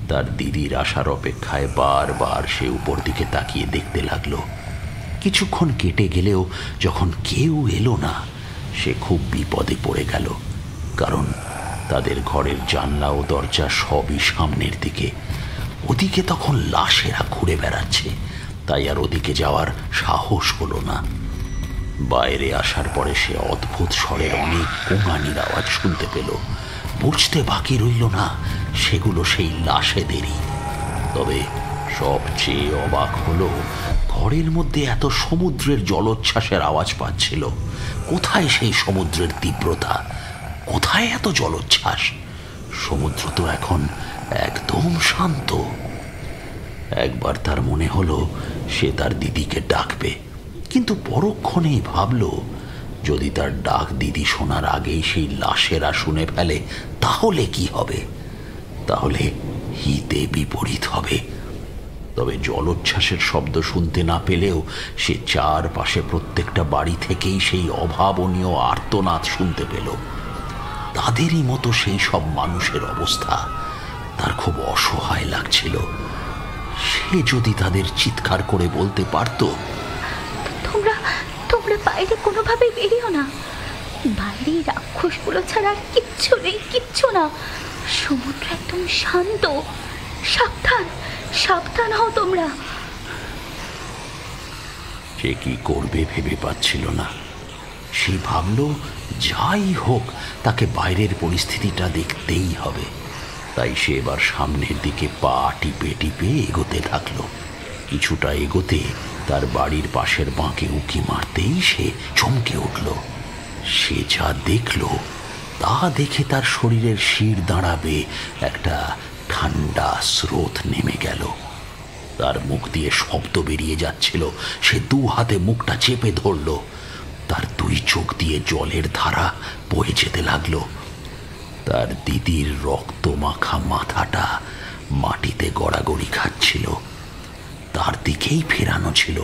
তার দিদির আসার অপেক্ষায় বারবার সে উপর দিকে তাকিয়ে দেখতে লাগলো। কিছুক্ষণ কেটে গেলেও যখন কেউ এলো না, সে খুব বিপদে পড়ে গেল। কারণ তাদের ঘরের জানলা ও দরজা সবই সামনের দিকে। ওদিকে তখন লাশেরা ঘুরে বেড়াচ্ছে, তাই আর ওদিকে যাওয়ার সাহস হলো না। বাইরে আসার পরে সে অদ্ভুত স্বরের অনেক গোঙানির আওয়াজ শুনতে পেল। বুঝতে বাকি রইল না সেগুলো সেই লাশেদেরই। তবে সবচেয়ে অবাক হলো, ঘরের মধ্যে এত সমুদ্রের জলোচ্ছ্বাসের আওয়াজ পাচ্ছিল। কোথায় সেই সমুদ্রের তীব্রতা? কোথায় এত জলোচ্ছ্বাস? সমুদ্র তো এখন একদম শান্ত। একবার তার মনে হলো সে তার দিদিকে ডাকবে, কিন্তু পরক্ষণেই ভাবল, যদি তার ডাক দিদি শোনার আগেই সেই লাশেরা শুনে ফেলে তাহলে কি হবে? তাহলে হিতে বিপরীত হবে। তবে জলোচ্ছ্বাসের শব্দ শুনতে না পেলেও সে চারপাশে প্রত্যেকটা বাড়ি থেকেই সেই অভাবনীয় আর্তনাদ শুনতে পেল। তাদেরই মতো সেই সব মানুষের অবস্থা। তার খুব অসহায় লাগছিল। সে যদি তাদের চিৎকার করে বলতে পারত, তোমরা তোমরা বাইরে কোনোভাবেই বেরিও না। বাইরে রাক্ষসগুলো ছাড়া আর কিচ্ছু নেই, কিচ্ছু না। সমুদ্র একদম শান্ত। সাবধান, সাবধান হও তোমরা। সে কি করবে ভেবে পাচ্ছিল না। সে ভাবল যাই হোক তাকে বাইরের পরিস্থিতিটা দেখতেই হবে। তাই সে এবার সামনের দিকে পা টিপে টিপে এগোতে থাকলো। কিছুটা এগোতে তার বাড়ির পাশের বাঁকে উঁকি মারতেই সে চমকে উঠল। সে যা দেখল তা দেখে তার শরীরের শির দাঁড়াবে একটা ঠান্ডা স্রোত নেমে গেল। তার মুখ দিয়ে শব্দ বেরিয়ে যাচ্ছিল। সে দু হাতে মুখটা চেপে ধরল। তার দুই চোখ দিয়ে জলের ধারা বয়ে যেতে লাগলো। তার দিদির রক্ত মাখা মাথাটা মাটিতে গড়াগড়ি খাচ্ছিল। তার দিকেই ফেরানো ছিল।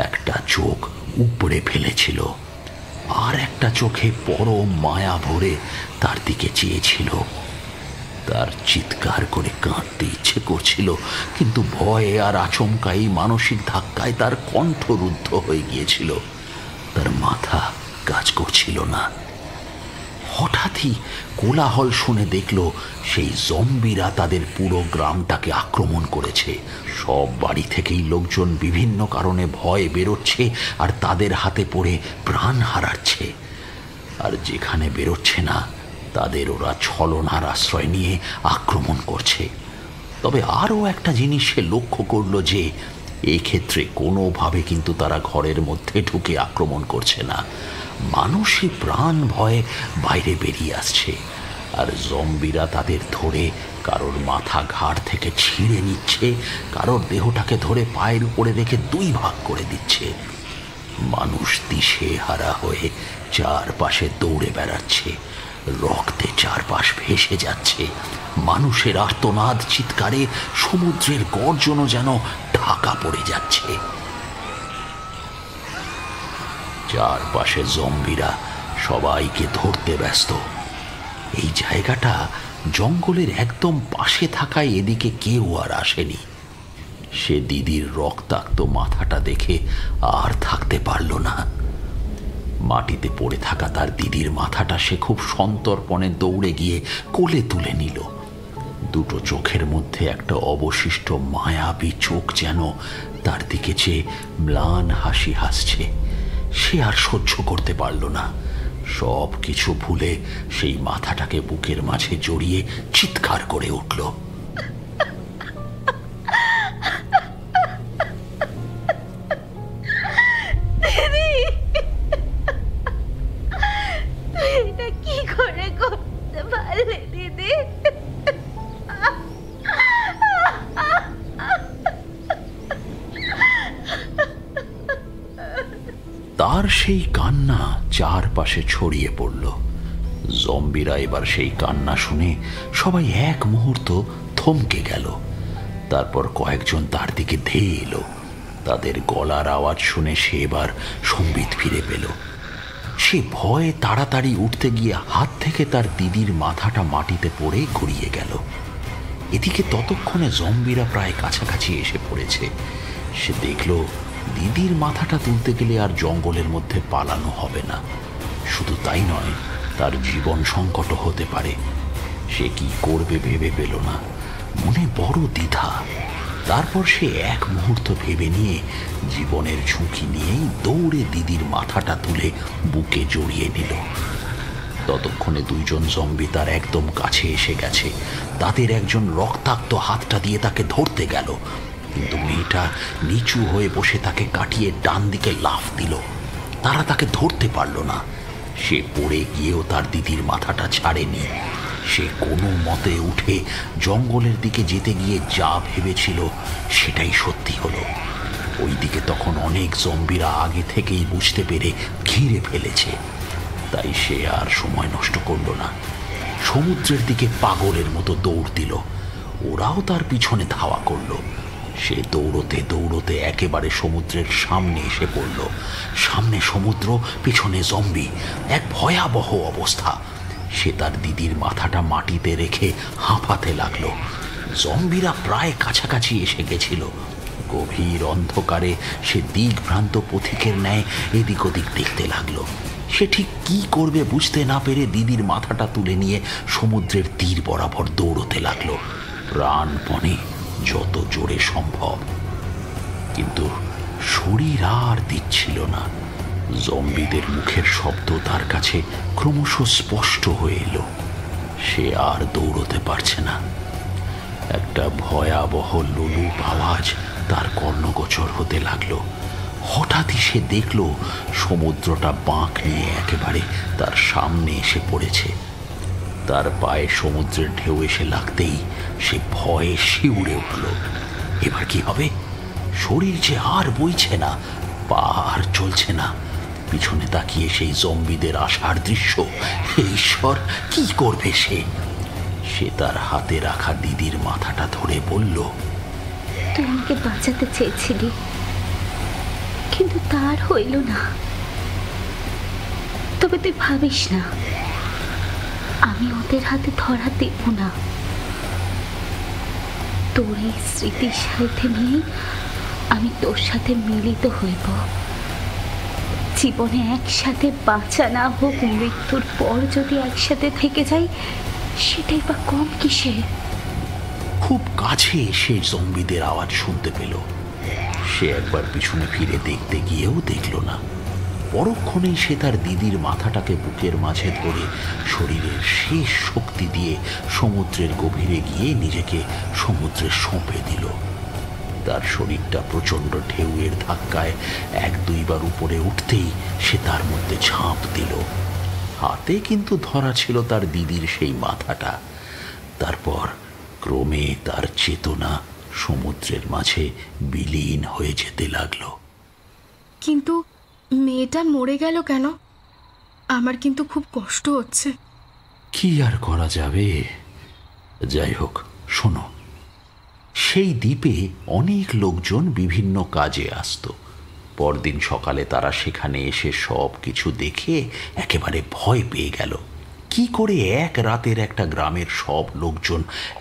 একটা চোখ উপড়ে ফেলেছিল, আর একটা চোখে পরম মায়া ভরে তার দিকে চেয়েছিল। তার চিৎকার করে কাঁদতে ইচ্ছে করছিল, কিন্তু ভয়ে আর আচমকাই মানসিক ধাক্কায় তার কণ্ঠ রুদ্ধ হয়ে গিয়েছিল। তার মাথা কাজ করছিল না। হঠাৎই কোলাহল শুনে দেখল সেই জম্বিরা তাদের পুরো গ্রামটাকে আক্রমণ করেছে। সব বাড়ি থেকেই লোকজন বিভিন্ন কারণে ভয়ে বেরোচ্ছে আর তাদের হাতে পড়ে প্রাণ হারাচ্ছে। আর যেখানে বেরোচ্ছে না তাদের ওরা ছলনার আশ্রয় নিয়ে আক্রমণ করছে। তবে আরও একটা জিনিস সে লক্ষ্য করল যে এক্ষেত্রে কোনোভাবে কিন্তু তারা ঘরের মধ্যে ঢুকে আক্রমণ করছে না। মানুষই প্রাণ ভয়ে বাইরে বেরিয়ে আসছে, আর জম্বিরা তাদের ধরে কারোর মাথা ঘাড় থেকে ছিঁড়ে নিচ্ছে, কারোর দেহটাকে ধরে পায়ের উপরে রেখে দুই ভাগ করে দিচ্ছে। মানুষ দিশেহারা হয়ে চারপাশে দৌড়ে বেড়াচ্ছে। রক্তে চারপাশ ভেসে যাচ্ছে। মানুষের আর্তনাদ চিৎকারে সমুদ্রের গর্জনও যেন ঢাকা পড়ে যাচ্ছে। চারপাশে জম্বিরা সবাইকে ধরতে ব্যস্ত। এই জায়গাটা জঙ্গলের একদম পাশে থাকায় এদিকে কেউ আর আসেনি। সে দিদির রক্তাক্ত মাথাটা দেখে আর থাকতে পারল না। মাটিতে পড়ে থাকা তার দিদির মাথাটা সে খুব সন্তর্পণে দৌড়ে গিয়ে কোলে তুলে নিল। দুটো চোখের মধ্যে একটা অবশিষ্ট মায়াবী চোখ যেন তার দিকে চেয়ে ম্লান হাসি হাসছে। সে আর সহ্য করতে পারল না। সব কিছু ভুলে সেই মাথাটাকে বুকের মাঝে জড়িয়ে চিৎকার করে উঠল। এটা কি করে করতে পারলে দিদি? তার সেই কান্না চারপাশে ছড়িয়ে পড়ল। জম্বিরা এবার সেই কান্না শুনে সবাই এক মুহূর্ত থমকে গেল। তারপর কয়েকজন তার দিকে ধেয়ে এলো। তাদের গলার আওয়াজ শুনে সে এবার সম্বিত ফিরে পেল। সে ভয়ে তাড়াতাড়ি উঠতে গিয়ে হাত থেকে তার দিদির মাথাটা মাটিতে পড়ে গড়িয়ে গেল। এদিকে ততক্ষণে জম্বিরা প্রায় কাছাকাছি এসে পড়েছে। সে দেখল দিদির মাথাটা তুলতে গেলে আর জঙ্গলের মধ্যে পালানো হবে না। শুধু তাই নয়, তার জীবন সংকটও হতে পারে। সে কি করবে ভেবে পেল না। মনে বড় দ্বিধা। তারপর সে এক মুহূর্ত ভেবে নিয়ে জীবনের ঝুঁকি নিয়েই দৌড়ে দিদির মাথাটা তুলে বুকে জড়িয়ে নিল। ততক্ষণে দুইজন জম্বি তার একদম কাছে এসে গেছে। তাদের একজন রক্তাক্ত হাতটা দিয়ে তাকে ধরতে গেল, কিন্তু মেয়েটা নিচু হয়ে বসে তাকে কাটিয়ে ডান দিকে লাফ দিল। তারা তাকে ধরতে পারল না। সে পড়ে গিয়েও তার দিদির মাথাটা ছাড়েনি। সে কোনো মতে উঠে জঙ্গলের দিকে যেতে গিয়ে যা ভেবেছিল সেটাই সত্যি হলো। ওইদিকে তখন অনেক জম্বিরা আগে থেকেই বুঝতে পেরে ঘিরে ফেলেছে। তাই সে আর সময় নষ্ট করল না। সমুদ্রের দিকে পাগলের মতো দৌড় দিল। ওরাও তার পিছনে ধাওয়া করল। সে দৌড়তে দৌড়তে একেবারে সমুদ্রের সামনে এসে পড়ল। সামনে সমুদ্র, পিছনে জম্বি, এক ভয়াবহ অবস্থা। সে তার দিদির মাথাটা মাটিতে রেখে হাঁপাতে লাগলো। জম্বিরা প্রায় কাছাকাছি এসে গেছিল। গভীর অন্ধকারে সে দিকভ্রান্ত পথিকের ন্যায় এদিক ওদিক দেখতে লাগলো। সে ঠিক কি করবে বুঝতে না পেরে দিদির মাথাটা তুলে নিয়ে সমুদ্রের তীর বরাবর দৌড়তে লাগলো, প্রাণপণে, যত জোরে সম্ভব। কিন্তু শরীর আর দিচ্ছিল না। জম্বিদের মুখের শব্দ তার কাছে ক্রমশ স্পষ্ট হয়ে এলো। সে আর দৌড়তে পারছে না। একটা ভয়াবহ লোলুপ আওয়াজ তার কর্ণগোচর হতে লাগলো। হঠাৎই সে দেখল সমুদ্রটা বাঁক নিয়ে একেবারে তার সামনে এসে পড়েছে। তার পায়ে সমুদ্রের ঢেউ এসে লাগতেই সে ভয়ে শিউরে উঠল। এবার কি হবে? শরীর যে আর বইছে না, পা আর চলছে না। পিছনে তাকিয়ে সেই জম্বিদের আসার দৃশ্য, হে ঈশ্বর, কি করবে সে? সে তার হাতে রাখা দিদির মাথাটা ধরে বলল, তুই আমাকে বাঁচাতে চেয়েছিলি, কিন্তু তার হইল না। তবে তুই ভাবিস না, আমি ওদের হাতে ধরা দেব না। তোর এই স্মৃতির সাথে নিয়ে আমি তোর সাথে মিলিত হইব। জীবনে একসাথে বাঁচা না হোক, মৃত্যুর পর যদি একসাথে থেকে যাই, সেটাই বা কম কিসে। খুব কাছে সে জম্বিদের আওয়াজ শুনতে পেল। সে একবার পিছনে ফিরে দেখতে গিয়েও দেখল না। পরক্ষণেই সে তার দিদির মাথাটাকে বুকের মাঝে ধরে শরীরের শেষ শক্তি দিয়ে সমুদ্রের গভীরে গিয়ে নিজেকে সমুদ্রে সঁপে দিল। তার শরীরটা প্রচণ্ড ঢেউয়ের ধাক্কায় এক দুইবার উপরে উঠতেই সে তার মধ্যে ঝাঁপ দিল। হাতে কিন্তু ধরা ছিল তার দিদির সেই মাথাটা। তারপর ক্রমে তার চেতনা সমুদ্রের মাঝে বিলীন হয়ে যেতে লাগলো। কিন্তু মেয়েটা মরে গেল কেন? আমার কিন্তু খুব কষ্ট হচ্ছে। কি আর করা যাবে? যাই হোক, শোনো, সেই দ্বীপে অনেক লোকজন বিভিন্ন কাজে আসতো। পরদিন সকালে তারা সেখানে এসে সব কিছু দেখে একেবারে ভয় পেয়ে গেল। কি করে এক রাতের একটা গ্রামের সব লোকজন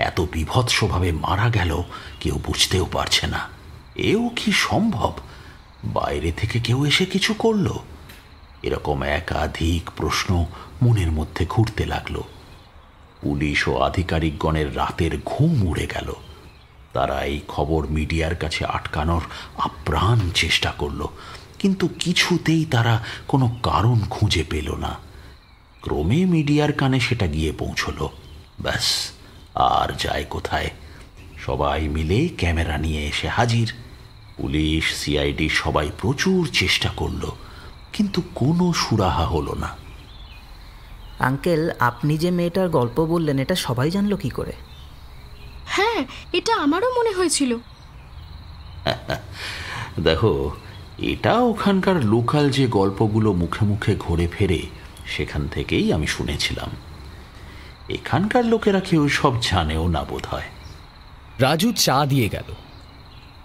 এত বীভৎসভাবে মারা গেল কেউ বুঝতেও পারছে না। এও কি সম্ভব? বাইরে থেকে কেউ এসে কিছু করলো? এরকম একাধিক প্রশ্ন মনের মধ্যে ঘুরতে লাগলো। পুলিশ ও আধিকারিকগণের রাতের ঘুম উড়ে গেল। তারা এই খবর মিডিয়ার কাছে আটকানোর আপ্রাণ চেষ্টা করল, কিন্তু কিছুতেই তারা কোনো কারণ খুঁজে পেল না। ক্রমে মিডিয়ার কানে সেটা গিয়ে পৌঁছল। ব্যাস, আর যায় কোথায়? সবাই মিলে ক্যামেরা নিয়ে এসে হাজির। পুলিশ, সিআইডি সবাই প্রচুর চেষ্টা করল, কিন্তু কোনো সুরাহা হলো না। আঙ্কেল, আপনি যে মেয়েটার গল্প বললেন, এটা সবাই জানলো কি করে? হ্যাঁ, এটা আমারও মনে হয়েছিল। দেখো, এটা ওখানকার লোকাল যে গল্পগুলো মুখে মুখে ঘুরে ফেরে, সেখান থেকেই আমি শুনেছিলাম। এখানকার লোকেরা কেউ সব জানেও না বোধ হয়। রাজু চা দিয়ে গেল।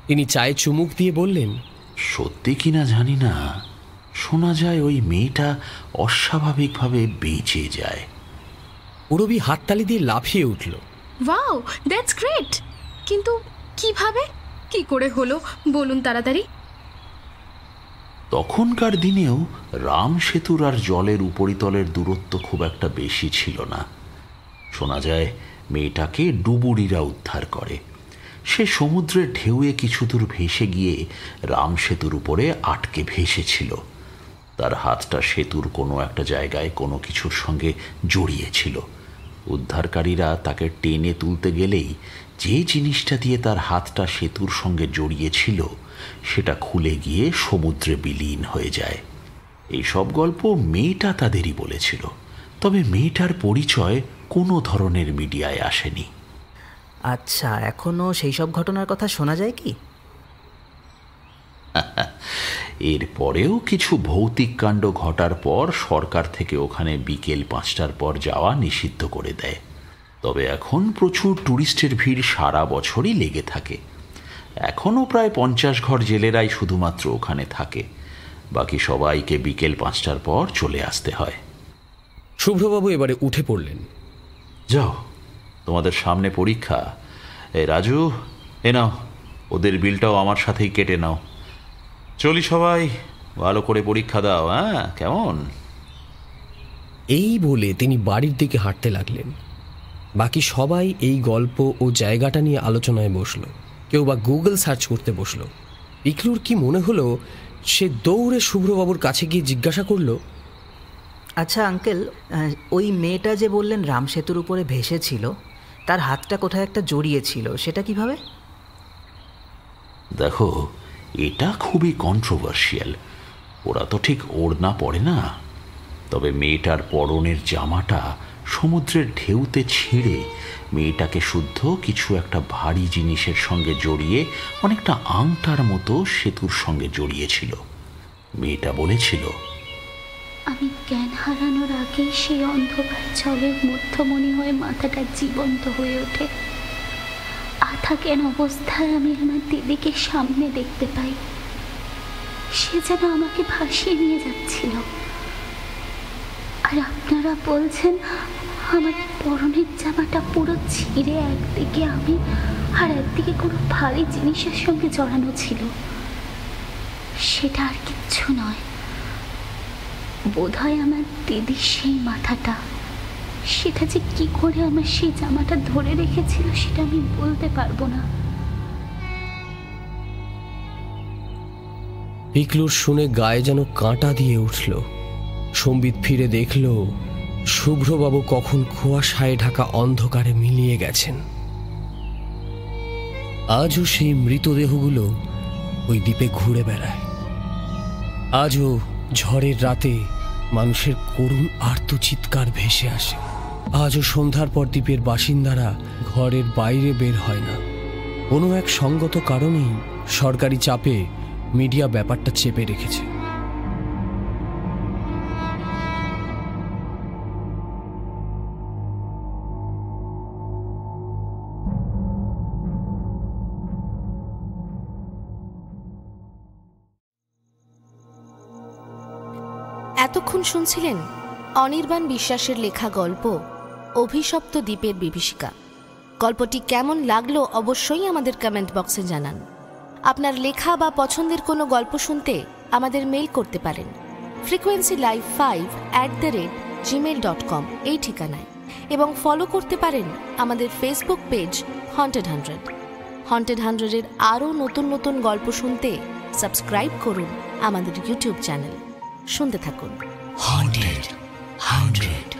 তিনি চায়ে চুমুক দিয়ে বললেন, সত্যি কিনা জানি না, শোনা যায় ওই মেয়েটা অস্বাভাবিকভাবে বেঁচে যায়। পুরবী হাততালি দিয়ে লাফিয়ে উঠল। Wow, that's great! কিন্তু কিভাবে, কি করে হলো বলুন তাড়াতাড়ি। তখনকার দিনেও রাম সেতুর আর জলের উপরিতলের দূরত্ব খুব একটা বেশি ছিল না। শোনা যায় মেয়েটাকে ডুবুরিরা উদ্ধার করে। সে সমুদ্রের ঢেউয়ে কিছু দূর ভেসে গিয়ে রাম সেতুর উপরে আটকে ভেসেছিল। তার হাতটা সেতুর কোনো একটা জায়গায় কোনো কিছুর সঙ্গে জড়িয়েছিল। উদ্ধারকারীরা তাকে টেনে তুলতে গেলেই যে জিনিসটা দিয়ে তার হাতটা সেতুর সঙ্গে জড়িয়েছিল সেটা খুলে গিয়ে সমুদ্রে বিলীন হয়ে যায়। এই সব গল্প মেয়েটা তাদেরই বলেছিল, তবে মেয়েটার পরিচয় কোনো ধরনের মিডিয়ায় আসেনি। আচ্ছা, এখনো সেই সব ঘটনার কথা শোনা যায় কি? এরপরেও কিছু ভৌতিক কাণ্ড ঘটার পর সরকার থেকে ওখানে বিকেল 5টার পর যাওয়া নিষিদ্ধ করে দেয়। তবে এখন প্রচুর টুরিস্টের ভিড় সারা বছরই লেগে থাকে। এখনও প্রায় 50 ঘর জেলেরাই শুধুমাত্র ওখানে থাকে। বাকি সবাইকে বিকেল 5টার পর চলে আসতে হয়। শুভ্রবাবু এবারে উঠে পড়লেন। যাও, তোমাদের সামনে পরীক্ষা। এ রাজু, এ নাও, ওদের বিলটাও আমার সাথেই কেটে নাও। চলি সবাই, ভালো করে পরীক্ষা দাও, হ্যাঁ কেমন? এই বলে তিনি বাড়ির দিকে হাঁটতে লাগলেন। বাকি সবাই এই গল্প ও জায়গাটা নিয়ে আলোচনায় বসলো, কেউ বা গুগল সার্চ করতে বসলো। পিকলুর কি মনে হলো, সে দৌড়ে শুভ্রবাবুর কাছে গিয়ে জিজ্ঞাসা করলো, আচ্ছা আঙ্কেল, ওই মেয়েটা যে বললেন রামসেতুর উপরে ভেসেছিল, তার হাতটা কোথায় একটা জড়িয়েছিল, সেটা কিভাবে? দেখো, এটা খুবই কন্ট্রোভার্সিয়াল। ওরা তো ঠিক ওড়না পড়ে না, তবে মেয়েটার পরনের জামাটা সমুদ্রের ঢেউতে ছিঁড়ে মেয়েটাকে শুদ্ধ কিছু একটা ভারী জিনিসের সঙ্গে জড়িয়ে অনেকটা আংটার মতো সেতুর সঙ্গে জড়িয়েছিল। মেয়েটা বলেছিল, আমি জ্ঞান হারানোর আগেই সেই অন্ধকার জলের মধ্যমণি হয়ে মাথাটা জীবন্ত হয়ে ওঠে। আধা জ্ঞান অবস্থায় আমি আমার দিদিকে সামনে দেখতে পাই। সে যেন আমাকে ভাসিয়ে নিয়ে যাচ্ছিল। আর আপনারা বলছেন আমার পরনের জামাটা পুরো ছিঁড়ে একদিকে আমি আর একদিকে কোনো ভারী জিনিসের সঙ্গে জড়ানো ছিল। সেটা আর কিচ্ছু নয়, বোধহয় আমার দিদির সেই মাথাটা। সেটা যে কি করে আমার সেই জামাটা ধরে রেখেছিল সেটা আমি বলতে পারবো না। পিকলুর শুনে গায়ে যেন কাঁটা দিয়ে উঠল। সম্বিত ফিরে দেখল শুভ্রবাবু কখন কুয়াশায় ঢাকা অন্ধকারে মিলিয়ে গেছেন। আজও সেই মৃতদেহগুলো ওই দ্বীপে ঘুরে বেড়ায়। আজও ঝড়ের রাতে মানুষের করুণ আর্তচিৎকার ভেসে আসে। আজও সন্ধ্যার পর দ্বীপের বাসিন্দারা ঘরের বাইরে বের হয় না। কোনো এক সঙ্গত কারণেই সরকারি চাপে মিডিয়া ব্যাপারটা চেপে রেখেছে। এতক্ষণ শুনছিলেন অনির্বাণ বিশ্বাসের লেখা গল্প অভিশপ্ত দ্বীপের বিভীষিকা। গল্পটি কেমন লাগলো অবশ্যই আমাদের কমেন্ট বক্সে জানান। আপনার লেখা বা পছন্দের কোনো গল্প শুনতে আমাদের মেইল করতে পারেন frequencylive5@gmail.com এই ঠিকানায়, এবং ফলো করতে পারেন আমাদের ফেসবুক পেজ হন্টেড 100। হন্টেড 100-এর আরও নতুন নতুন গল্প শুনতে সাবস্ক্রাইব করুন আমাদের ইউটিউব চ্যানেল। শুনতে থাকুন Haunted 100